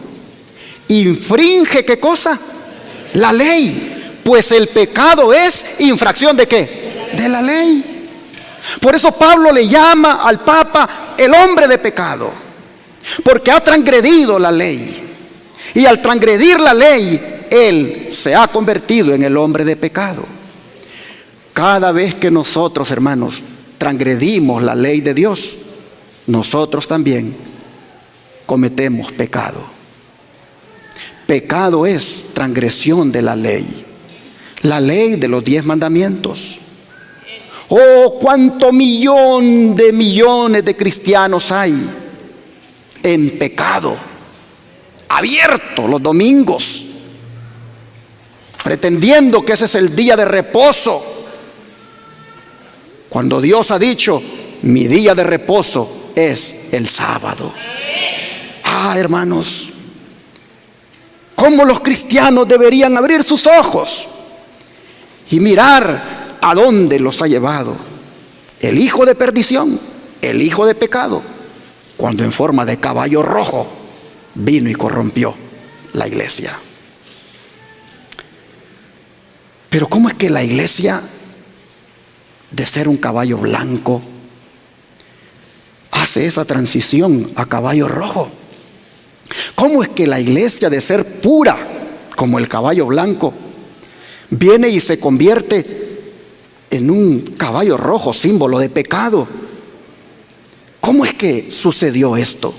Speaker 1: infringe, ¿qué cosa? La ley. Pues el pecado es infracción ¿de qué? De la ley. Por eso Pablo le llama al Papa el hombre de pecado, porque ha transgredido la ley. Y al transgredir la ley, él se ha convertido en el hombre de pecado. Cada vez que nosotros, hermanos, transgredimos la ley de Dios, nosotros también cometemos pecado. Pecado es transgresión de la ley. la ley de los 10 mandamientos. Oh, cuánto millones de cristianos hay en pecado, abierto los domingos, pretendiendo que ese es el día de reposo, cuando Dios ha dicho: mi día de reposo es el sábado. Hermanos, cómo los cristianos deberían abrir sus ojos y mirar a dónde los ha llevado el hijo de perdición, el hijo de pecado, cuando en forma de caballo rojo vino y corrompió la iglesia. Pero ¿cómo es que la iglesia, de ser un caballo blanco, hace esa transición a caballo rojo? ¿Cómo es que la iglesia, de ser pura como el caballo blanco, viene y se convierte en un caballo rojo, símbolo de pecado? ¿Cómo es que sucedió esto?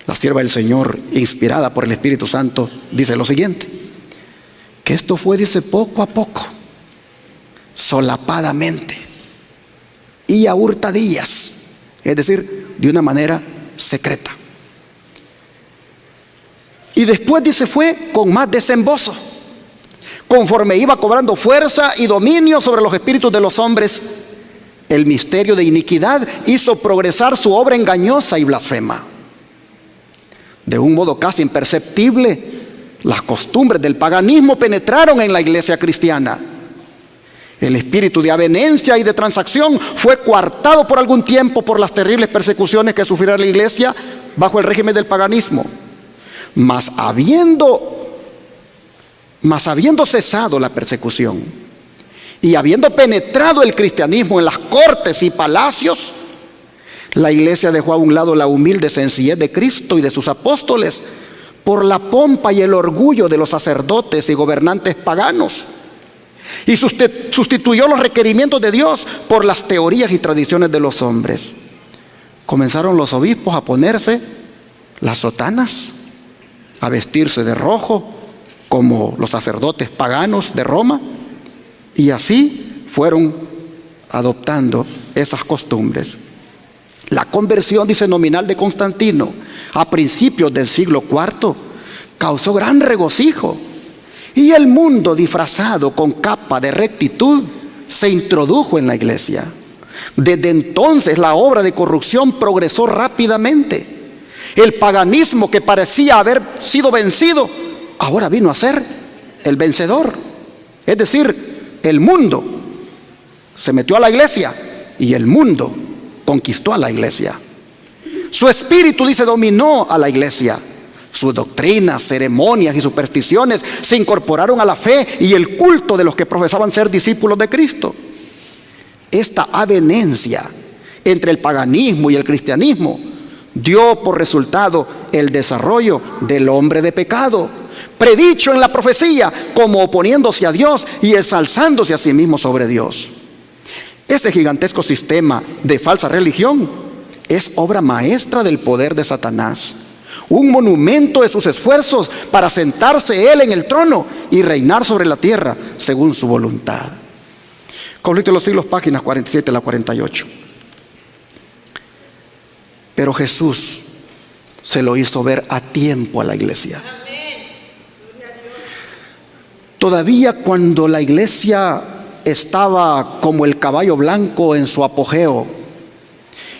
Speaker 1: La sierva del Señor, inspirada por el Espíritu Santo, dice lo siguiente: que esto fue, dice, poco a poco, solapadamente y a hurtadillas, es decir, de una manera secreta. Y después, dice, fue con más desembozo, conforme iba cobrando fuerza y dominio sobre los espíritus de los hombres. El misterio de iniquidad hizo progresar su obra engañosa y blasfema. De un modo casi imperceptible, las costumbres del paganismo penetraron en la iglesia cristiana. El espíritu de avenencia y de transacción fue coartado por algún tiempo por las terribles persecuciones que sufrió la iglesia bajo el régimen del paganismo. Mas habiendo cesado la persecución y habiendo penetrado el cristianismo en las cortes y palacios, la iglesia dejó a un lado la humilde sencillez de Cristo y de sus apóstoles por la pompa y el orgullo de los sacerdotes y gobernantes paganos, y sustituyó los requerimientos de Dios por las teorías y tradiciones de los hombres. Comenzaron los obispos a ponerse las sotanas, a vestirse de rojo como los sacerdotes paganos de Roma, y así fueron adoptando esas costumbres. La conversión, dice, nominal de Constantino a principios del siglo IV causó gran regocijo, y el mundo, disfrazado con capa de rectitud, se introdujo en la iglesia. Desde entonces la obra de corrupción progresó rápidamente. El paganismo, que parecía haber sido vencido, ahora vino a ser el vencedor. Es decir, el mundo se metió a la iglesia y el mundo conquistó a la iglesia. Su espíritu, dice, dominó a la iglesia. Sus doctrinas, ceremonias y supersticiones se incorporaron a la fe y el culto de los que profesaban ser discípulos de Cristo. Esta avenencia entre el paganismo y el cristianismo dio por resultado el desarrollo del hombre de pecado, predicho en la profecía como oponiéndose a Dios y ensalzándose a sí mismo sobre Dios. Ese gigantesco sistema de falsa religión es obra maestra del poder de Satanás, un monumento de sus esfuerzos para sentarse él en el trono y reinar sobre la tierra según su voluntad. Conflicto de los siglos, páginas 47 a la 48. Pero Jesús se lo hizo ver a tiempo a la iglesia. Todavía cuando la iglesia estaba como el caballo blanco en su apogeo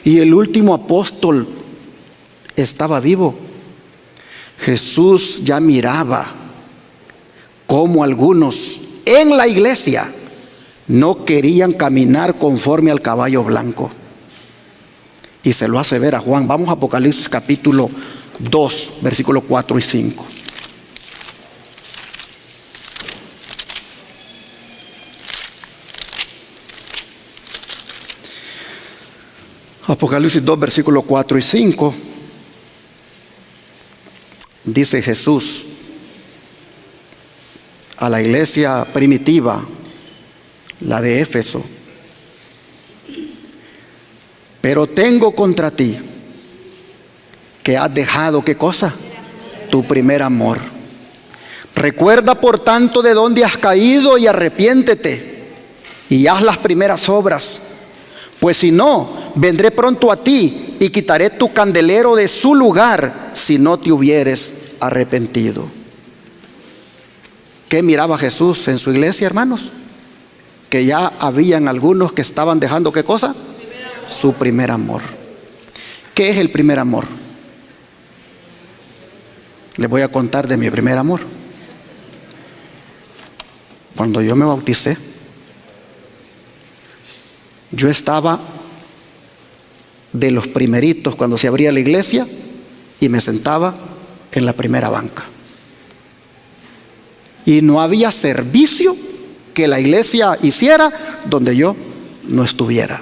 Speaker 1: y el último apóstol estaba vivo, Jesús ya miraba cómo algunos en la iglesia no querían caminar conforme al caballo blanco. Y se lo hace ver a Juan. Vamos a Apocalipsis capítulo 2, versículos 4 y 5. Apocalipsis 2, versículos 4 y 5. Dice Jesús a la iglesia primitiva, la de Éfeso: pero tengo contra ti que has dejado, ¿qué cosa? Tu primer amor. Recuerda por tanto de dónde has caído y arrepiéntete y haz las primeras obras. Pues si no, vendré pronto a ti y quitaré tu candelero de su lugar si no te hubieres arrepentido. ¿Qué miraba Jesús en su iglesia, hermanos? Que ya habían algunos que estaban dejando, ¿qué cosa? Su primer amor. ¿Qué es el primer amor? Les voy a contar de mi primer amor. Cuando yo me bauticé, yo estaba de los primeritos cuando se abría la iglesia y me sentaba en la primera banca. Y no había servicio que la iglesia hiciera donde yo no estuviera.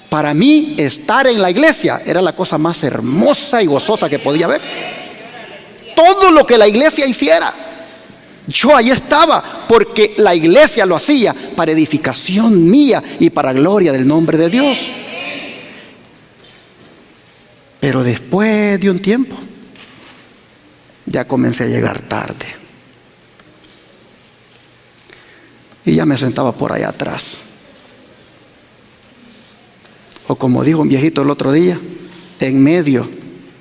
Speaker 1: Para mí, estar en la iglesia era la cosa más hermosa y gozosa que podía haber. Todo lo que la iglesia hiciera, yo ahí estaba, porque la iglesia lo hacía para edificación mía y para gloria del nombre de Dios. Pero después de un tiempo, ya comencé a llegar tarde. Y ya me sentaba por allá atrás. O como dijo un viejito el otro día, en medio,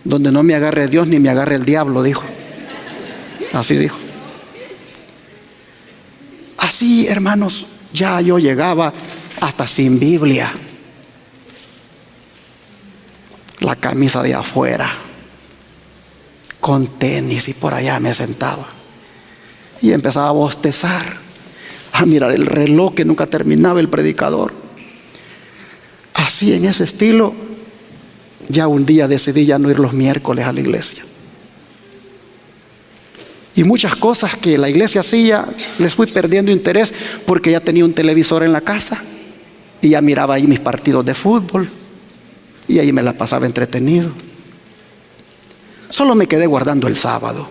Speaker 1: donde no me agarre Dios ni me agarre el diablo, dijo. Así dijo. Así, hermanos, ya yo llegaba hasta sin Biblia, la camisa de afuera, con tenis, y por allá me sentaba. Y empezaba a bostezar, a mirar el reloj que nunca terminaba el predicador. Así, en ese estilo, ya un día decidí ya no ir los miércoles a la iglesia. Y muchas cosas que la iglesia hacía, les fui perdiendo interés porque ya tenía un televisor en la casa y ya miraba ahí mis partidos de fútbol y ahí me la pasaba entretenido. Solo me quedé guardando el sábado.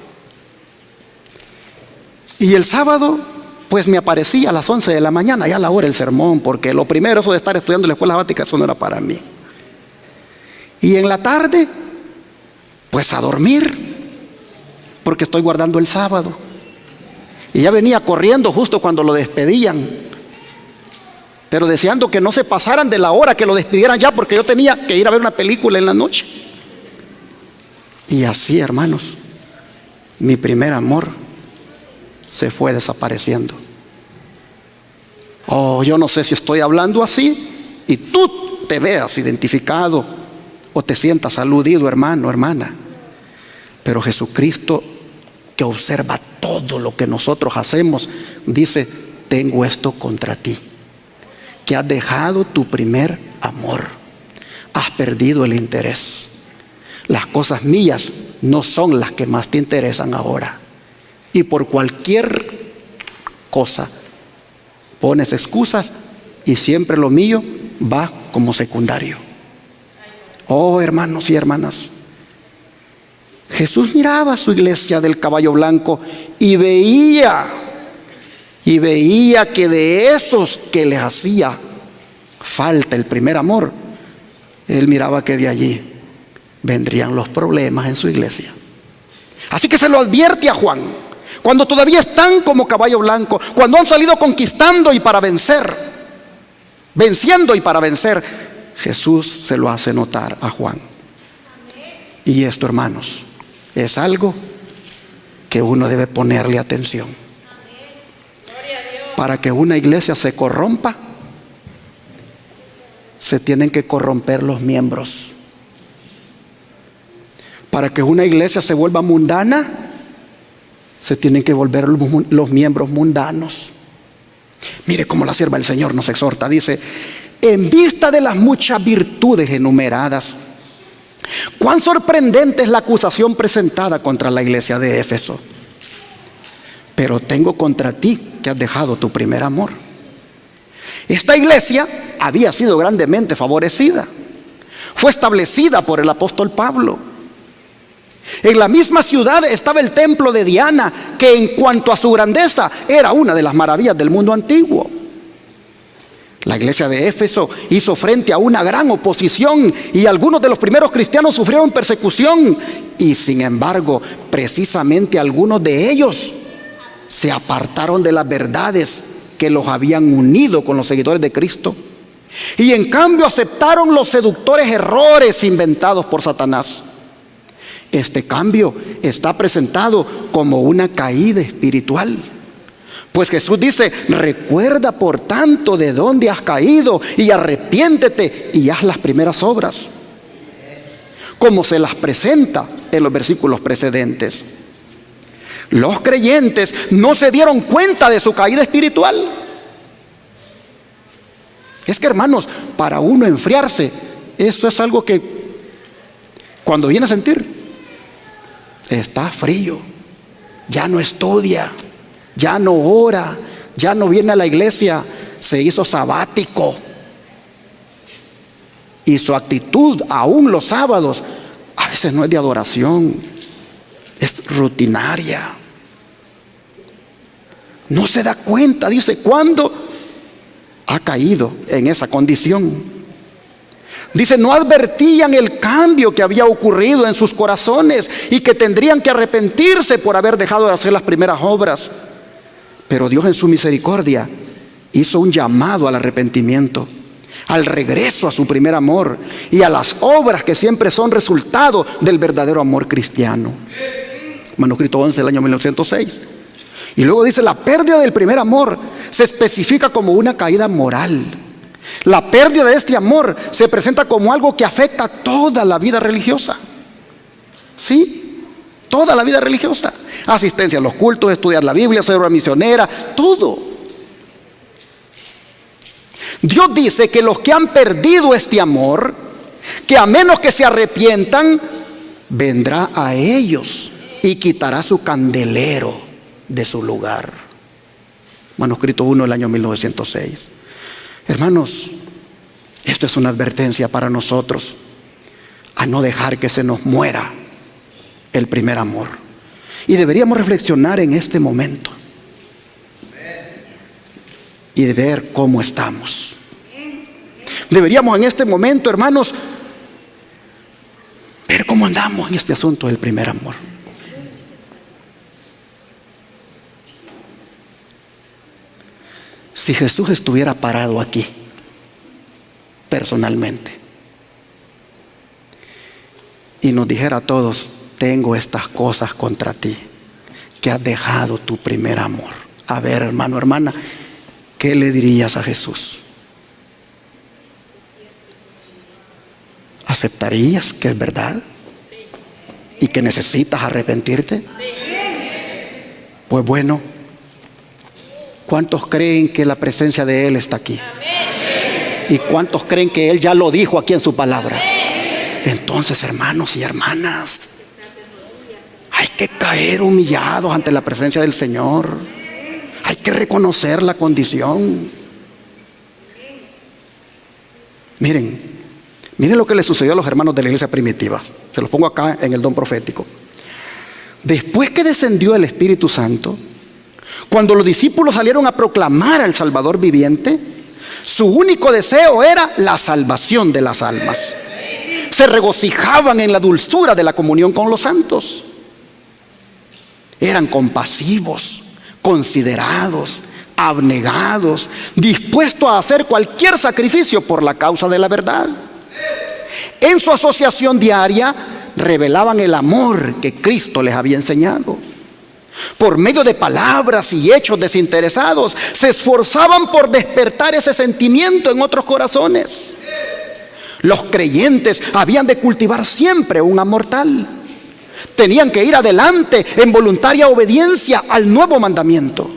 Speaker 1: Y el sábado, pues me aparecía a las 11 de la mañana, ya a la hora del sermón, porque lo primero, eso de estar estudiando en la escuela sabática, eso no era para mí. Y en la tarde, pues a dormir, porque estoy guardando el sábado. Y ya venía corriendo justo cuando lo despedían, pero deseando que no se pasaran de la hora, que lo despidieran ya, porque yo tenía que ir a ver una película en la noche. Y así, hermanos, mi primer amor se fue desapareciendo. Oh, yo no sé si estoy hablando así y tú te veas identificado o te sientas aludido, hermano, hermana. Pero Jesucristo, que observa todo lo que nosotros hacemos, dice: tengo esto contra ti, que has dejado tu primer amor, has perdido el interés. Las cosas mías no son las que más te interesan ahora, y por cualquier cosa pones excusas y siempre lo mío va como secundario. Oh, hermanos y hermanas, Jesús miraba a su iglesia del caballo blanco y veía que de esos que les hacía falta el primer amor, Él miraba que de allí vendrían los problemas en su iglesia. Así que se lo advierte a Juan, cuando todavía están como caballo blanco, cuando han salido conquistando y para vencer, venciendo y para vencer, Jesús se lo hace notar a Juan. Y esto, hermanos, es algo que uno debe ponerle atención. Para que una iglesia se corrompa, se tienen que corromper los miembros. Para que una iglesia se vuelva mundana, se tienen que volver los miembros mundanos. Mire cómo la sierva del Señor nos exhorta. Dice: en vista de las muchas virtudes enumeradas, cuán sorprendente es la acusación presentada contra la iglesia de Éfeso. Pero tengo contra ti que has dejado tu primer amor. Esta iglesia había sido grandemente favorecida. Fue establecida por el apóstol Pablo. En la misma ciudad estaba el templo de Diana, que en cuanto a su grandeza era una de las maravillas del mundo antiguo. La iglesia de Éfeso hizo frente a una gran oposición y algunos de los primeros cristianos sufrieron persecución. Y sin embargo, precisamente algunos de ellos se apartaron de las verdades que los habían unido con los seguidores de Cristo, y en cambio aceptaron los seductores errores inventados por Satanás. Este cambio está presentado como una caída espiritual. Pues Jesús dice: recuerda por tanto de dónde has caído y arrepiéntete y haz las primeras obras, como se las presenta en los versículos precedentes. Los creyentes no se dieron cuenta de su caída espiritual. Es que, hermanos, para uno enfriarse, eso es algo que cuando viene a sentir, está frío, ya no estudia, ya no ora, ya no viene a la iglesia, se hizo sabático. Y su actitud, aún los sábados, a veces no es de adoración, es rutinaria. No se da cuenta, dice, ¿cuándo ha caído en esa condición? Dice, no advertían el cambio que había ocurrido en sus corazones y que tendrían que arrepentirse por haber dejado de hacer las primeras obras. Pero Dios, en su misericordia, hizo un llamado al arrepentimiento, al regreso a su primer amor y a las obras que siempre son resultado del verdadero amor cristiano. Manuscrito 11 del año 1906. Y luego dice: la pérdida del primer amor se especifica como una caída moral. La pérdida de este amor se presenta como algo que afecta toda la vida religiosa. Sí, toda la vida religiosa. Asistencia a los cultos, estudiar la Biblia, ser una misionera, todo. Dios dice que los que han perdido este amor, que a menos que se arrepientan, vendrá a ellos y quitará su candelero de su lugar. Manuscrito 1 del año 1906. Hermanos, esto es una advertencia para nosotros a no dejar que se nos muera el primer amor. Y deberíamos reflexionar en este momento y de ver cómo estamos. Deberíamos en este momento, hermanos, ver cómo andamos en este asunto del primer amor. Si Jesús estuviera parado aquí, personalmente, y nos dijera a todos: tengo estas cosas contra ti, que has dejado tu primer amor. A ver, hermano, hermana, ¿qué le dirías a Jesús? ¿Aceptarías que es verdad y que necesitas arrepentirte? Pues bueno, ¿cuántos creen que la presencia de Él está aquí? ¿Y cuántos creen que Él ya lo dijo aquí en su palabra? Entonces, hermanos y hermanas, hay que caer humillados ante la presencia del Señor. Hay que reconocer la condición. Miren lo que le sucedió a los hermanos de la iglesia primitiva. Se los pongo acá en el don profético. Después que descendió el Espíritu Santo, cuando los discípulos salieron a proclamar al Salvador viviente, su único deseo era la salvación de las almas. Se regocijaban en la dulzura de la comunión con los santos. Eran compasivos, considerados, abnegados, dispuestos a hacer cualquier sacrificio por la causa de la verdad. En su asociación diaria revelaban el amor que Cristo les había enseñado. Por medio de palabras y hechos desinteresados, se esforzaban por despertar ese sentimiento en otros corazones. Los creyentes habían de cultivar siempre un amor tal. Tenían que ir adelante en voluntaria obediencia al nuevo mandamiento.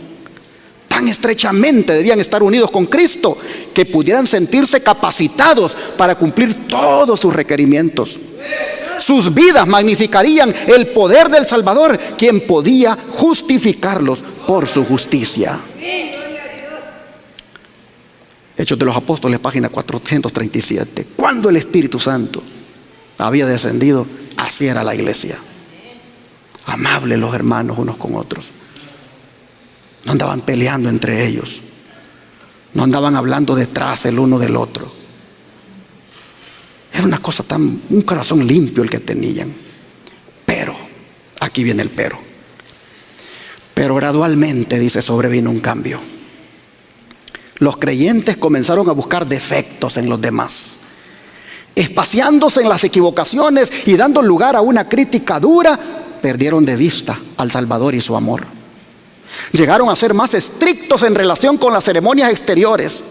Speaker 1: Tan estrechamente debían estar unidos con Cristo que pudieran sentirse capacitados para cumplir todos sus requerimientos. Sus vidas magnificarían el poder del Salvador, quien podía justificarlos por su justicia. Hechos de los Apóstoles, página 437. Cuando el Espíritu Santo había descendido, así era la iglesia. Amables los hermanos unos con otros. No andaban peleando entre ellos. No andaban hablando detrás el uno del otro. Era una cosa un corazón limpio el que tenían. Pero, aquí viene el pero. Pero gradualmente, dice, sobrevino un cambio. Los creyentes comenzaron a buscar defectos en los demás, espaciándose en las equivocaciones y dando lugar a una crítica dura. Perdieron de vista al Salvador y su amor. Llegaron a ser más estrictos en relación con las ceremonias exteriores,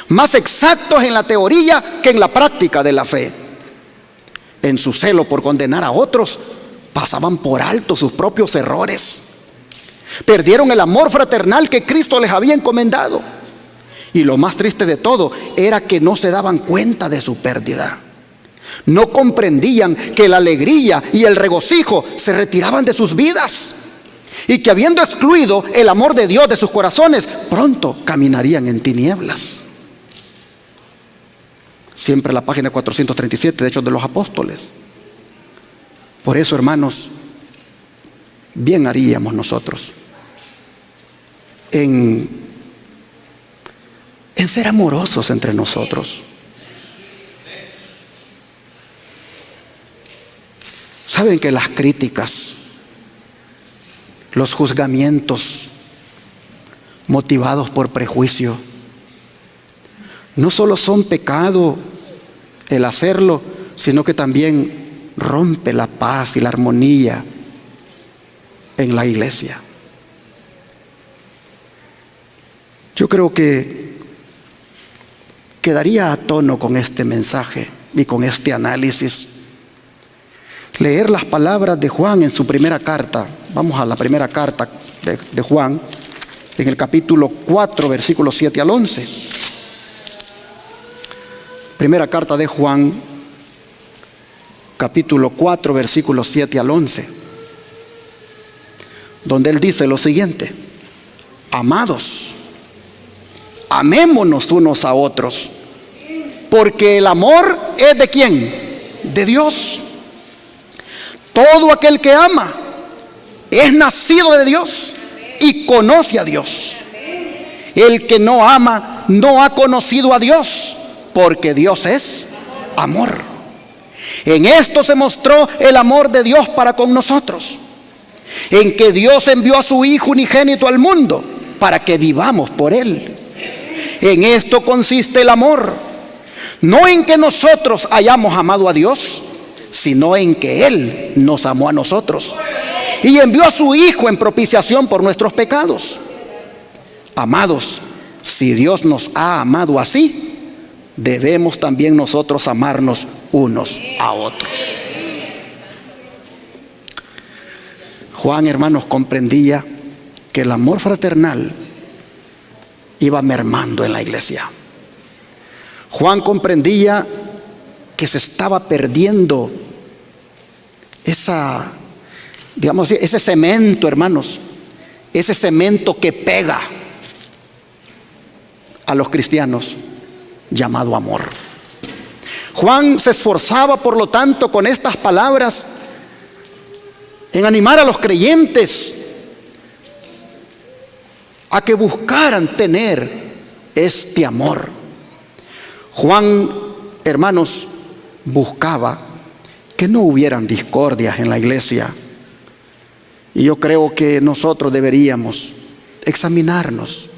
Speaker 1: más exactos en la teoría que en la práctica de la fe. En su celo por condenar a otros, pasaban por alto sus propios errores. Perdieron el amor fraternal que Cristo les había encomendado. Y lo más triste de todo era que no se daban cuenta de su pérdida. No comprendían que la alegría y el regocijo se retiraban de sus vidas, y que habiendo excluido el amor de Dios de sus corazones, pronto caminarían en tinieblas. Siempre la página 437 de Hechos de los Apóstoles. Por eso, hermanos, bien haríamos nosotros en ser amorosos entre nosotros. Saben que las críticas, los juzgamientos motivados por prejuicio, no solo son pecado el hacerlo, sino que también rompe la paz y la armonía en la iglesia. Yo creo que quedaría a tono con este mensaje y con este análisis leer las palabras de Juan en su primera carta. Vamos a la primera carta de Juan, en el capítulo 4, versículos 7 al 11. Primera carta de Juan, capítulo 4, versículos 7 al 11, donde él dice lo siguiente: amados, amémonos unos a otros, porque el amor es ¿de quién? De Dios. Todo aquel que ama es nacido de Dios y conoce a Dios. El que no ama no ha conocido a Dios, porque Dios es amor. En esto se mostró el amor de Dios para con nosotros, en que Dios envió a su Hijo unigénito al mundo para que vivamos por Él. En esto consiste el amor, no en que nosotros hayamos amado a Dios, sino en que Él nos amó a nosotros y envió a su Hijo en propiciación por nuestros pecados. Amados, si Dios nos ha amado así, debemos también nosotros amarnos unos a otros. Juan, hermanos, comprendía que el amor fraternal iba mermando en la iglesia. Juan comprendía que se estaba perdiendo ese cemento, hermanos, ese cemento que pega a los cristianos, llamado amor. Juan se esforzaba, por lo tanto, con estas palabras, en animar a los creyentes a que buscaran tener este amor. Juan, hermanos, buscaba que no hubieran discordias en la iglesia. Y yo creo que nosotros deberíamos examinarnos.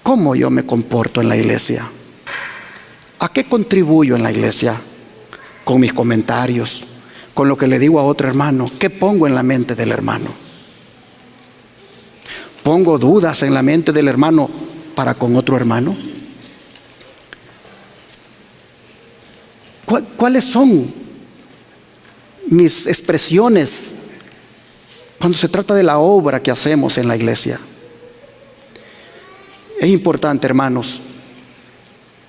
Speaker 1: ¿Cómo yo me comporto en la iglesia? ¿A qué contribuyo en la iglesia? Con mis comentarios, con lo que le digo a otro hermano. ¿Qué pongo en la mente del hermano? ¿Pongo dudas en la mente del hermano para con otro hermano? ¿Cuáles son mis expresiones cuando se trata de la obra que hacemos en la iglesia? Es importante, hermanos,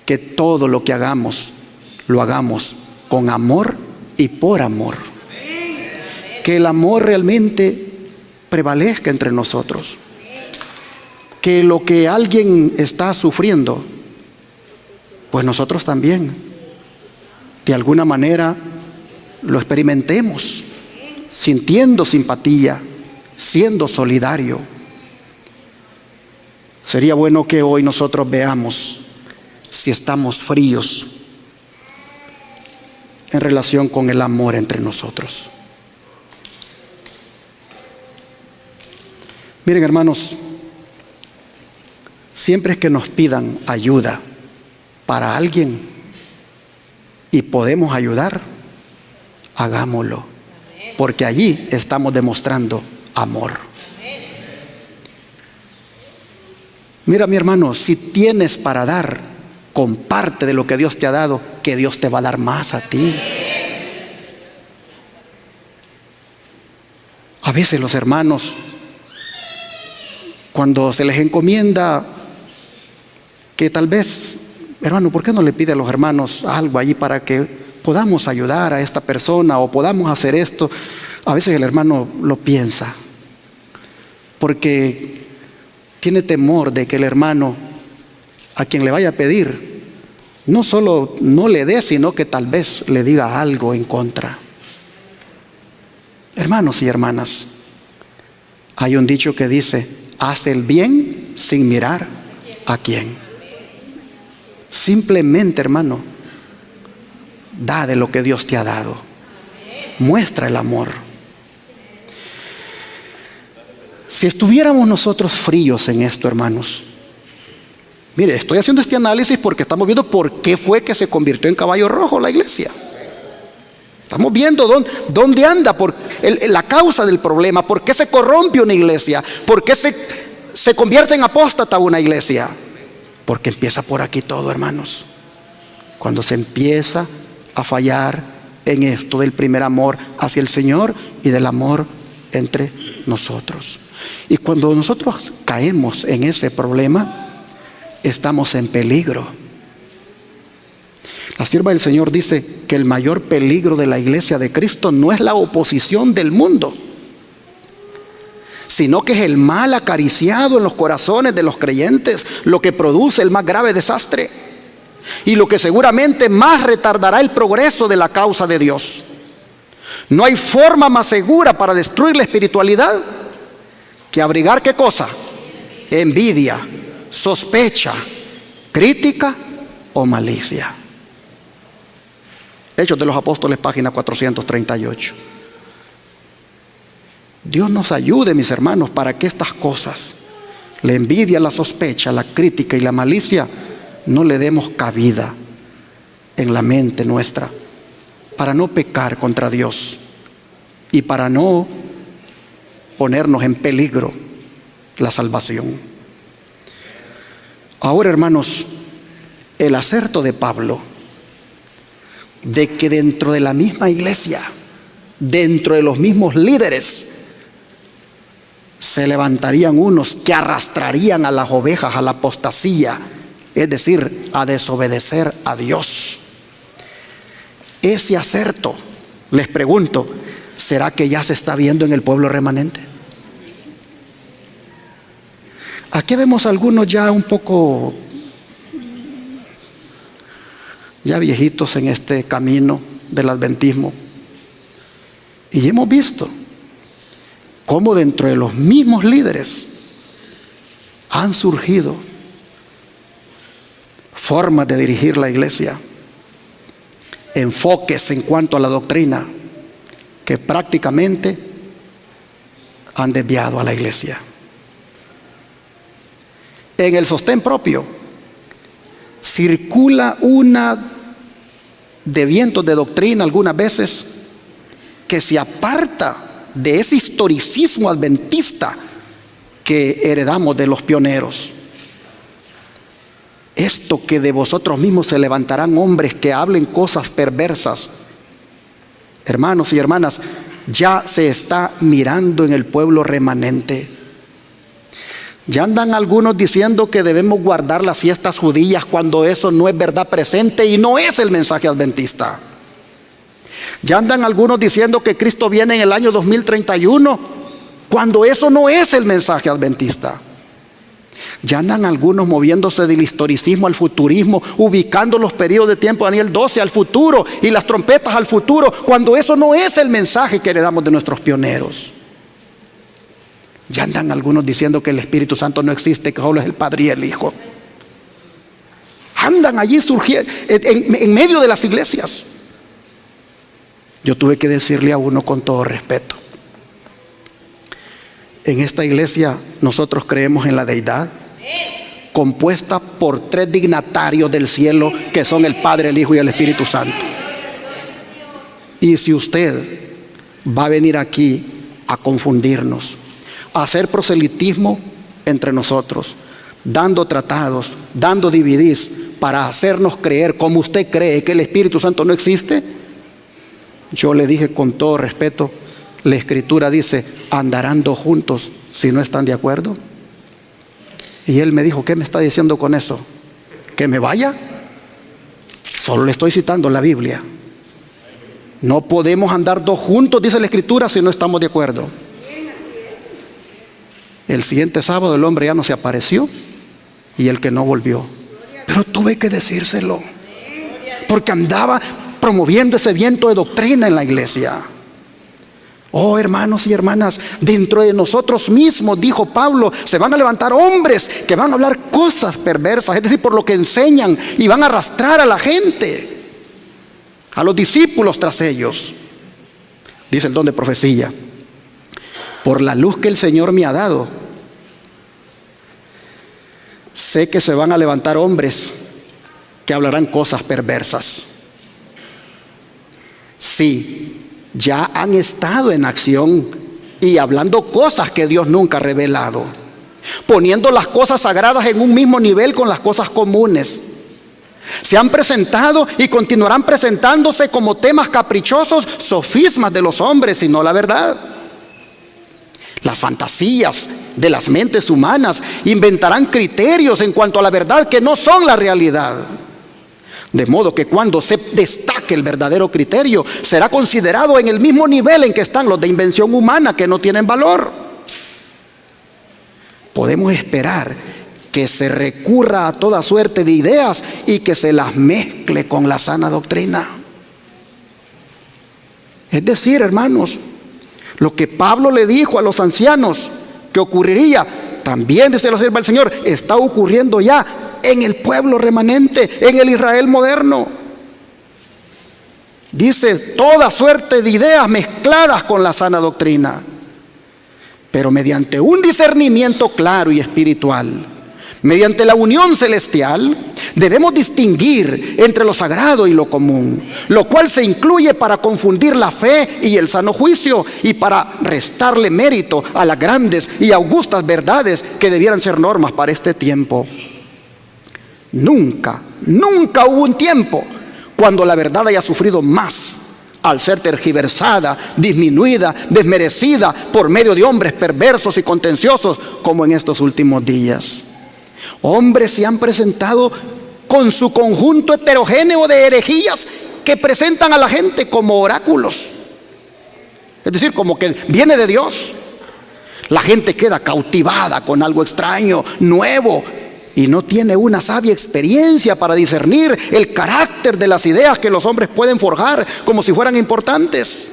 Speaker 1: que todo lo que hagamos, lo hagamos con amor y por amor. Que el amor realmente prevalezca entre nosotros. Que lo que alguien está sufriendo, pues nosotros también, de alguna manera, lo experimentemos, sintiendo simpatía, siendo solidario. Sería bueno que hoy nosotros veamos si estamos fríos en relación con el amor entre nosotros. Miren, hermanos, siempre que nos pidan ayuda para alguien y podemos ayudar, hagámoslo, porque allí estamos demostrando amor. Mira, mi hermano, si tienes para dar, comparte de lo que Dios te ha dado, que Dios te va a dar más a ti. A veces los hermanos, cuando se les encomienda que tal vez, hermano, ¿por qué no le pide a los hermanos algo allí para que podamos ayudar a esta persona o podamos hacer esto? A veces el hermano lo piensa, porque tiene temor de que el hermano a quien le vaya a pedir no solo no le dé, sino que tal vez le diga algo en contra. Hermanos y hermanas, hay un dicho que dice: haz el bien sin mirar a quién. Simplemente, hermano, da de lo que Dios te ha dado. Muestra el amor. Si estuviéramos nosotros fríos en esto, hermanos, mire, estoy haciendo este análisis porque estamos viendo por qué fue que se convirtió en caballo rojo la iglesia. Estamos viendo dónde anda, la causa del problema, por qué se corrompe una iglesia, por qué se convierte en apóstata una iglesia. Porque empieza por aquí todo, hermanos. Cuando se empieza a fallar en esto del primer amor hacia el Señor y del amor entre nosotros. Y cuando nosotros caemos en ese problema, estamos en peligro. La sierva del Señor dice que el mayor peligro de la iglesia de Cristo no es la oposición del mundo, sino que es el mal acariciado en los corazones de los creyentes, lo que produce el más grave desastre y lo que seguramente más retardará el progreso de la causa de Dios. No hay forma más segura para destruir la espiritualidad que abrigar, ¿qué cosa? Envidia, sospecha, crítica o malicia. Hechos de los Apóstoles, página 438. Dios nos ayude, mis hermanos, para que estas cosas, la envidia, la sospecha, la crítica y la malicia, no le demos cabida en la mente nuestra, para no pecar contra Dios y para no ponernos en peligro la salvación. Ahora, hermanos, el acerto de Pablo de que dentro de la misma iglesia, dentro de los mismos líderes, se levantarían unos que arrastrarían a las ovejas a la apostasía, es decir, a desobedecer a Dios. Ese acerto, les pregunto, ¿será que ya se está viendo en el pueblo remanente? Aquí vemos algunos ya un poco, ya viejitos en este camino del adventismo, y hemos visto cómo dentro de los mismos líderes han surgido formas de dirigir la iglesia, enfoques en cuanto a la doctrina que prácticamente han desviado a la iglesia. En el sostén propio circula una de vientos de doctrina algunas veces que se aparta de ese historicismo adventista que heredamos de los pioneros. Esto que de vosotros mismos se levantarán hombres que hablen cosas perversas. Hermanos y hermanas, ya se está mirando en el pueblo remanente. Ya andan algunos diciendo que debemos guardar las fiestas judías cuando eso no es verdad presente y no es el mensaje adventista. Ya andan algunos diciendo que Cristo viene en el año 2031 cuando eso no es el mensaje adventista. Ya andan algunos moviéndose del historicismo al futurismo, ubicando los periodos de tiempo de Daniel 12 al futuro y las trompetas al futuro, cuando eso no es el mensaje que heredamos de nuestros pioneros. Ya andan algunos diciendo que el Espíritu Santo no existe, que solo es el Padre y el Hijo. Andan allí surgiendo en medio de las iglesias. Yo tuve que decirle a uno con todo respeto: En esta iglesia nosotros creemos en la deidad, compuesta por 3 dignatarios del cielo, que son el Padre, el Hijo y el Espíritu Santo. Y si usted va a venir aquí a confundirnos, a hacer proselitismo entre nosotros, dando tratados, dando dividís, para hacernos creer como usted cree que el Espíritu Santo no existe, yo le dije con todo respeto, la Escritura dice, andarán 2 juntos si no están de acuerdo. Y él me dijo, ¿qué me está diciendo con eso? ¿Que me vaya? Solo le estoy citando la Biblia. No podemos andar 2 juntos, dice la Escritura, si no estamos de acuerdo. El siguiente sábado el hombre ya no se apareció y el que no volvió. Pero tuve que decírselo, porque andaba promoviendo ese viento de doctrina en la iglesia. Oh, hermanos y hermanas, dentro de nosotros mismos, dijo Pablo, se van a levantar hombres que van a hablar cosas perversas, es decir, por lo que enseñan, y van a arrastrar a la gente, a los discípulos tras ellos. Dice el don de profecía: por la luz que el Señor me ha dado, sé que se van a levantar hombres que hablarán cosas perversas. Sí, ya han estado en acción y hablando cosas que Dios nunca ha revelado, poniendo las cosas sagradas en un mismo nivel con las cosas comunes. Se han presentado y continuarán presentándose como temas caprichosos, sofismas de los hombres y no la verdad. Las fantasías de las mentes humanas inventarán criterios en cuanto a la verdad que no son la realidad. De modo que cuando se destaque el verdadero criterio, será considerado en el mismo nivel en que están los de invención humana, que no tienen valor. Podemos esperar que se recurra a toda suerte de ideas y que se las mezcle con la sana doctrina. Es decir, hermanos, lo que Pablo le dijo a los ancianos que ocurriría, también desde la sierva del Señor, está ocurriendo ya en el pueblo remanente, en el Israel moderno. Dice, toda suerte de ideas mezcladas con la sana doctrina, pero mediante un discernimiento claro y espiritual, mediante la unión celestial, debemos distinguir entre lo sagrado y lo común, lo cual se incluye para confundir la fe y el sano juicio y para restarle mérito a las grandes y augustas verdades que debieran ser normas para este tiempo. Nunca hubo un tiempo cuando la verdad haya sufrido más al ser tergiversada, disminuida, desmerecida por medio de hombres perversos y contenciosos como en estos últimos días. Hombres se han presentado con su conjunto heterogéneo de herejías que presentan a la gente como oráculos, es decir, como que viene de Dios. La gente queda cautivada con algo extraño, nuevo, y no tiene una sabia experiencia para discernir el carácter de las ideas que los hombres pueden forjar como si fueran importantes.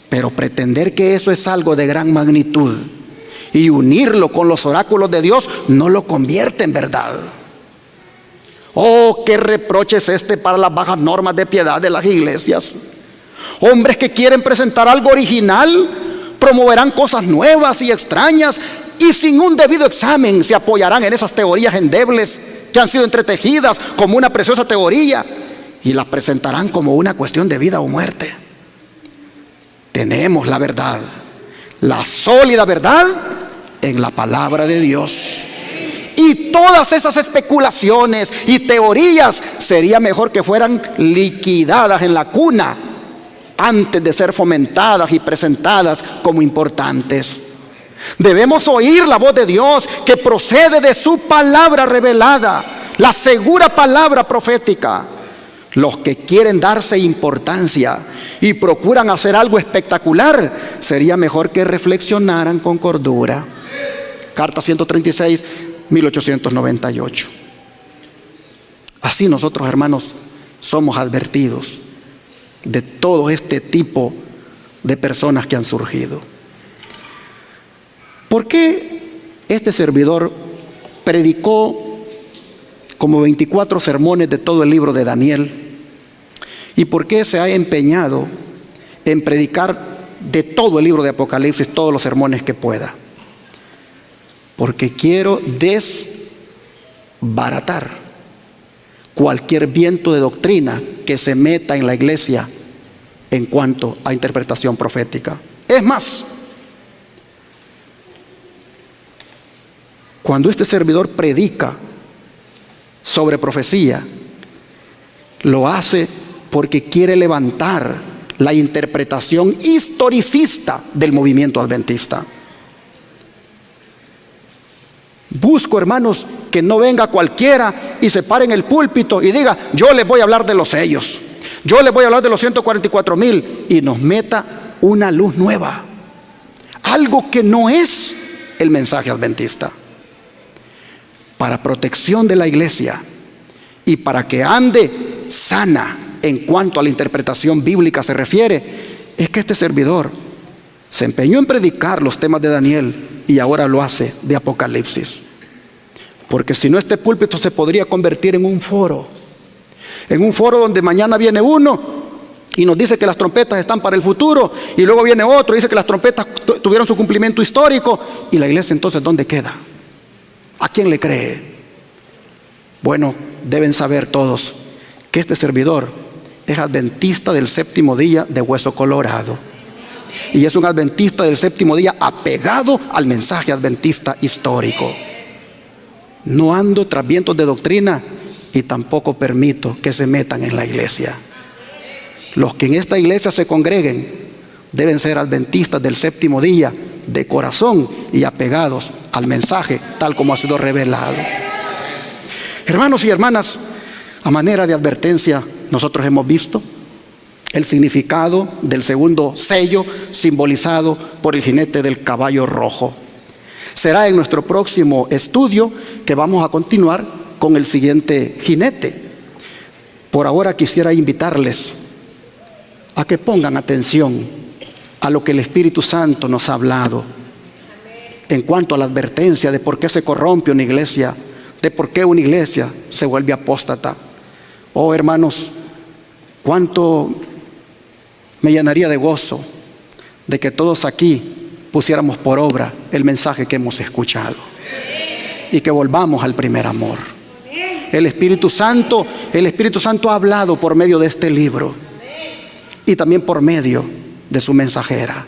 Speaker 1: Pero pretender que eso es algo de gran magnitud y unirlo con los oráculos de Dios no lo convierte en verdad. Oh, qué reproche es este para las bajas normas de piedad de las iglesias. Hombres que quieren presentar algo original promoverán cosas nuevas y extrañas, y sin un debido examen se apoyarán en esas teorías endebles que han sido entretejidas como una preciosa teoría y las presentarán como una cuestión de vida o muerte. Tenemos la verdad, la sólida verdad en la palabra de Dios. Y todas esas especulaciones y teorías sería mejor que fueran liquidadas en la cuna antes de ser fomentadas y presentadas como importantes. Debemos oír la voz de Dios que procede de su palabra revelada, la segura palabra profética. Los que quieren darse importancia y procuran hacer algo espectacular, sería mejor que reflexionaran con cordura. Carta 136, 1898. Así nosotros, hermanos, somos advertidos de todo este tipo de personas que han surgido. ¿Por qué este servidor predicó como 24 sermones de todo el libro de Daniel? ¿Y por qué se ha empeñado en predicar de todo el libro de Apocalipsis, todos los sermones que pueda, porque quiero desbaratar cualquier viento de doctrina que se meta en la iglesia en cuanto a interpretación profética. Es más, cuando este servidor predica sobre profecía, lo hace porque quiere levantar la interpretación historicista del movimiento adventista. Busco, hermanos, que no venga cualquiera y se pare en el púlpito y diga: yo les voy a hablar de los sellos, yo les voy a hablar de los 144,000, y nos meta una luz nueva, algo que no es el mensaje adventista. Para protección de la iglesia y para que ande sana en cuanto a la interpretación bíblica se refiere, es que este servidor se empeñó en predicar los temas de Daniel y ahora lo hace de Apocalipsis. Porque si no, este púlpito se podría convertir en un foro donde mañana viene uno y nos dice que las trompetas están para el futuro, y luego viene otro y dice que las trompetas tuvieron su cumplimiento histórico, y la iglesia entonces ¿dónde queda? ¿A quién le cree? Bueno, deben saber todos que este servidor es adventista del séptimo día de hueso colorado, y es un adventista del séptimo día apegado al mensaje adventista histórico. No ando tras vientos de doctrina y tampoco permito que se metan en la iglesia. Los que en esta iglesia se congreguen deben ser adventistas del séptimo día de corazón y apegados al mensaje tal como ha sido revelado. Hermanos y hermanas, a manera de advertencia, nosotros hemos visto el significado del segundo sello simbolizado por el jinete del caballo rojo. Será en nuestro próximo estudio que vamos a continuar con el siguiente jinete. Por ahora quisiera invitarles a que pongan atención a lo que el Espíritu Santo nos ha hablado en cuanto a la advertencia de por qué se corrompe una iglesia, de por qué una iglesia se vuelve apóstata. Oh, hermanos, cuánto me llenaría de gozo de que todos aquí pusiéramos por obra el mensaje que hemos escuchado y que volvamos al primer amor. El Espíritu Santo ha hablado por medio de este libro y también por medio de su mensajera.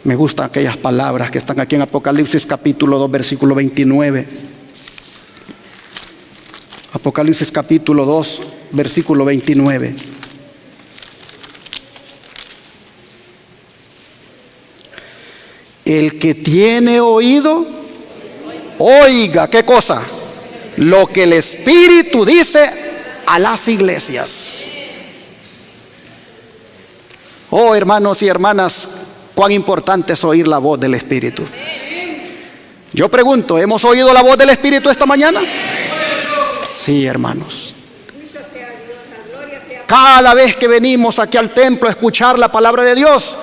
Speaker 1: Me gustan aquellas palabras que están aquí en Apocalipsis capítulo 2, versículo 29. Apocalipsis capítulo 2, versículo 29. El que tiene oído, oiga, ¿qué cosa? Lo que el Espíritu dice a las iglesias. Oh, hermanos y hermanas, cuán importante es oír la voz del Espíritu. Yo pregunto, ¿hemos oído la voz del Espíritu esta mañana? Sí, hermanos. Cada vez que venimos aquí al templo a escuchar la palabra de Dios,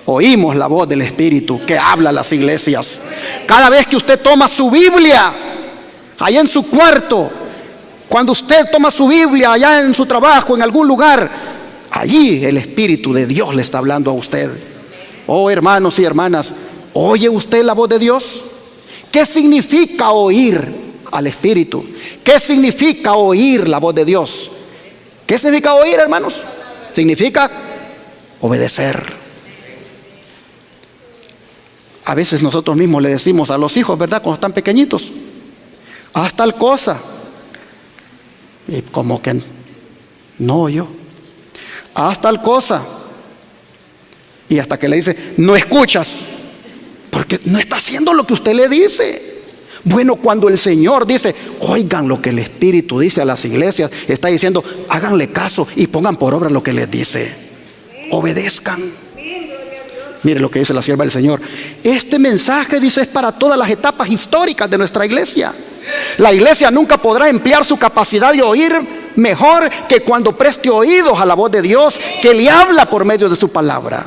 Speaker 1: oímos la voz del Espíritu que habla a las iglesias. Cada vez que usted toma su Biblia allá en su cuarto, cuando usted toma su Biblia allá en su trabajo, en algún lugar, allí el Espíritu de Dios le está hablando a usted. Oh, hermanos y hermanas, ¿oye usted la voz de Dios? ¿Qué significa oír al Espíritu? ¿Qué significa oír la voz de Dios? ¿Qué significa oír, hermanos? Significa obedecer. A veces nosotros mismos le decimos a los hijos, ¿verdad?, cuando están pequeñitos: haz tal cosa. Y como que no, yo. Haz tal cosa. Y hasta que le dice: no escuchas, porque no está haciendo lo que usted le dice. Bueno, cuando el Señor dice: oigan lo que el Espíritu dice a las iglesias, está diciendo: háganle caso y pongan por obra lo que les dice. Obedezcan. Mire lo que dice la sierva del Señor. Este mensaje, dice, es para todas las etapas históricas de nuestra iglesia. La iglesia nunca podrá emplear su capacidad de oír mejor que cuando preste oídos a la voz de Dios, que le habla por medio de su palabra.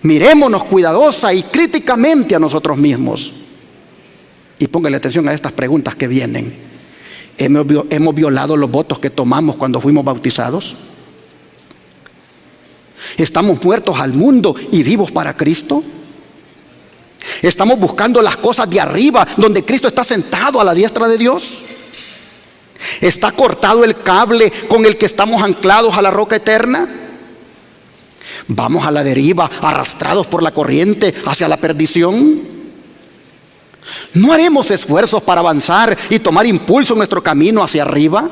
Speaker 1: Mirémonos cuidadosa y críticamente a nosotros mismos. Y póngale atención a estas preguntas que vienen. ¿Hemos violado los votos que tomamos cuando fuimos bautizados? ¿Estamos muertos al mundo y vivos para Cristo? ¿Estamos buscando las cosas de arriba, donde Cristo está sentado a la diestra de Dios? ¿Está cortado el cable con el que estamos anclados a la roca eterna? ¿Vamos a la deriva, arrastrados por la corriente hacia la perdición? ¿No haremos esfuerzos para avanzar y tomar impulso en nuestro camino hacia arriba?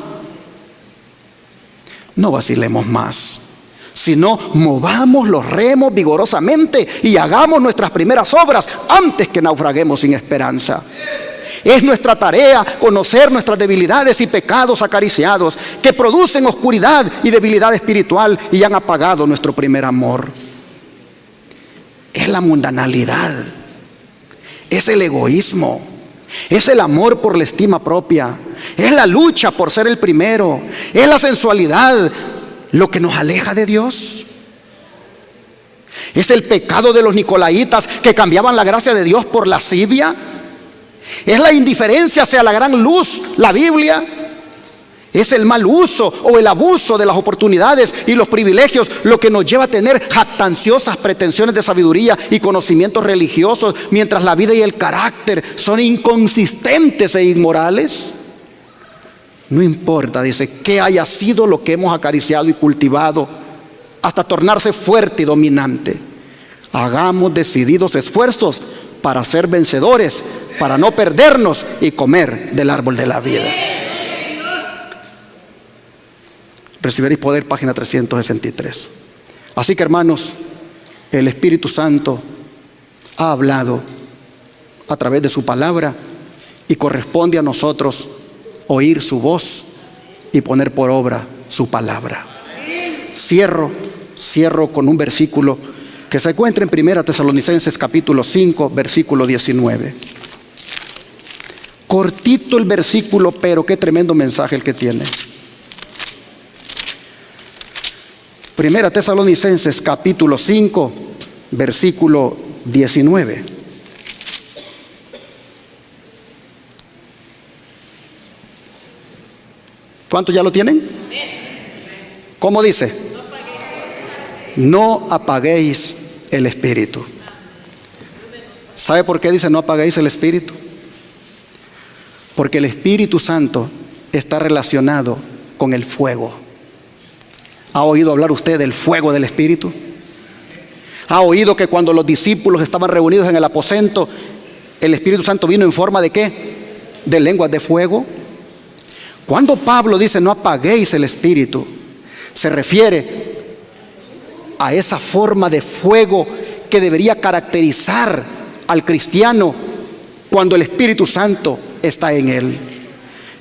Speaker 1: No vacilemos más, sino movamos los remos vigorosamente y hagamos nuestras primeras obras antes que naufraguemos sin esperanza. Es nuestra tarea conocer nuestras debilidades y pecados acariciados que producen oscuridad y debilidad espiritual y han apagado nuestro primer amor. Es la mundanalidad, es el egoísmo, es el amor por la estima propia, es la lucha por ser el primero, es la sensualidad lo que nos aleja de Dios. Es el pecado de los nicolaitas que cambiaban la gracia de Dios por lascivia. Es la indiferencia hacia la gran luz, la Biblia. Es el mal uso o el abuso de las oportunidades y los privilegios lo que nos lleva a tener jactanciosas pretensiones de sabiduría y conocimientos religiosos, mientras la vida y el carácter son inconsistentes e inmorales. No importa, dice, que haya sido lo que hemos acariciado y cultivado hasta tornarse fuerte y dominante. Hagamos decididos esfuerzos para ser vencedores, para no perdernos y comer del árbol de la vida. Recibiréis poder, página 363. Así que, hermanos, el Espíritu Santo ha hablado a través de su palabra y corresponde a nosotros oír su voz y poner por obra su palabra. Cierro con un versículo que se encuentra en 1 Tesalonicenses capítulo 5, versículo 19. Cortito el versículo, pero qué tremendo mensaje el que tiene. 1 Tesalonicenses capítulo 5, versículo 19. ¿Cuántos ya lo tienen? ¿Cómo dice? No apaguéis el espíritu. ¿Sabe por qué dice no apaguéis el espíritu? Porque el Espíritu Santo está relacionado con el fuego. ¿Ha oído hablar usted del fuego del Espíritu? ¿Ha oído que cuando los discípulos estaban reunidos en el aposento, el Espíritu Santo vino en forma de qué? De lenguas de fuego. Cuando Pablo dice no apaguéis el espíritu, se refiere a esa forma de fuego que debería caracterizar al cristiano cuando el Espíritu Santo está en él.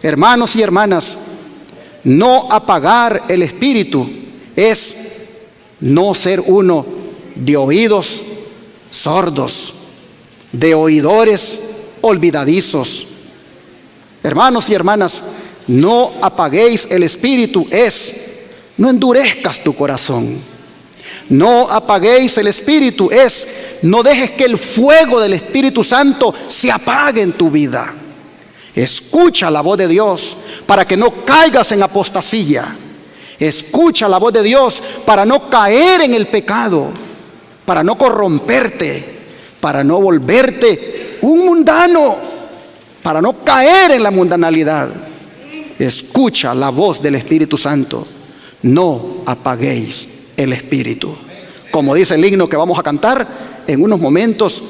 Speaker 1: Hermanos y hermanas, no apagar el espíritu es no ser uno de oídos sordos, de oidores olvidadizos. Hermanos y hermanas, no apaguéis el espíritu es no endurezcas tu corazón. No apaguéis el espíritu es no dejes que el fuego del Espíritu Santo se apague en tu vida. Escucha la voz de Dios para que no caigas en apostasía. Escucha la voz de Dios para no caer en el pecado, para no corromperte, para no volverte un mundano, para no caer en la mundanalidad. Escucha la voz del Espíritu Santo. No apaguéis el espíritu. Como dice el himno que vamos a cantar en unos momentos,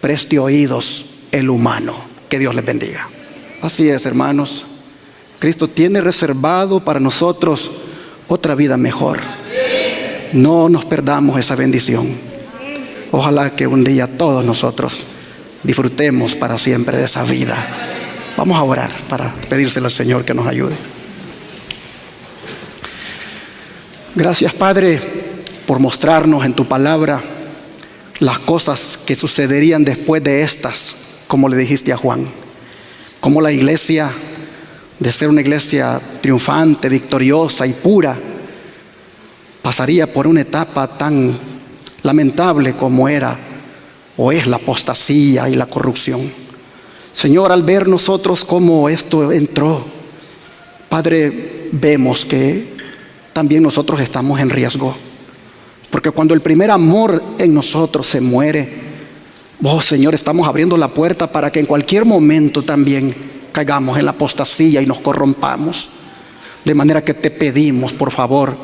Speaker 1: preste oídos el humano. Que Dios les bendiga. Así es, hermanos. Cristo tiene reservado para nosotros otra vida mejor. No nos perdamos esa bendición. Ojalá que un día todos nosotros disfrutemos para siempre de esa vida. Vamos a orar para pedírselo al Señor que nos ayude. Gracias, Padre, por mostrarnos en tu palabra las cosas que sucederían después de estas, como le dijiste a Juan. Como la iglesia, de ser una iglesia triunfante, victoriosa y pura, pasaría por una etapa tan lamentable como era o es la apostasía y la corrupción. Señor, al ver nosotros cómo esto entró, Padre, vemos que también nosotros estamos en riesgo. Porque cuando el primer amor en nosotros se muere, oh Señor, estamos abriendo la puerta para que en cualquier momento también caigamos en la apostasía y nos corrompamos. De manera que te pedimos, por favor,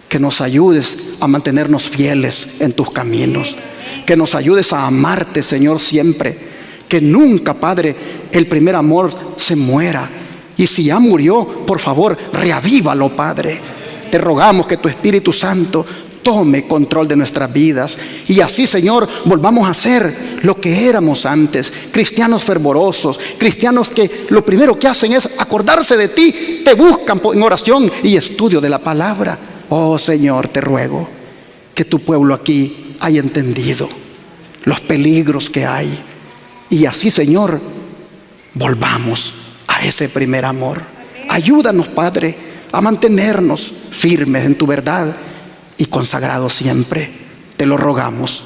Speaker 1: que nos ayudes a mantenernos fieles en tus caminos, que nos ayudes a amarte, Señor, siempre, que nunca, Padre, el primer amor se muera. Y si ya murió, por favor, reavívalo, Padre. Te rogamos que tu Espíritu Santo tome control de nuestras vidas y así, Señor, volvamos a ser lo que éramos antes, cristianos fervorosos, cristianos que lo primero que hacen es acordarse de ti, te buscan en oración y estudio de la palabra. Oh Señor, te ruego que tu pueblo aquí haya entendido los peligros que hay y así, Señor, volvamos a ese primer amor. Ayúdanos, Padre, a mantenernos firmes en tu verdad y consagrados siempre. Te lo rogamos,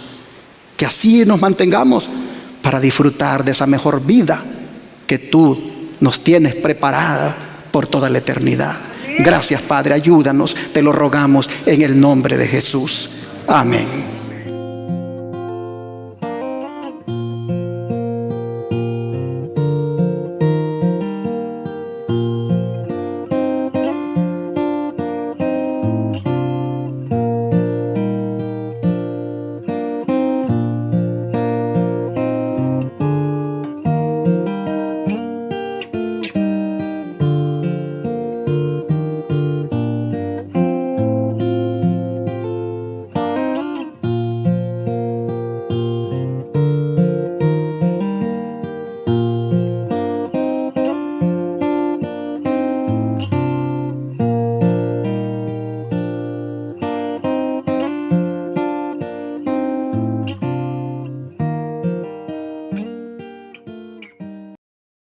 Speaker 1: que así nos mantengamos para disfrutar de esa mejor vida que tú nos tienes preparada por toda la eternidad. Gracias, Padre, ayúdanos, te lo rogamos en el nombre de Jesús. Amén.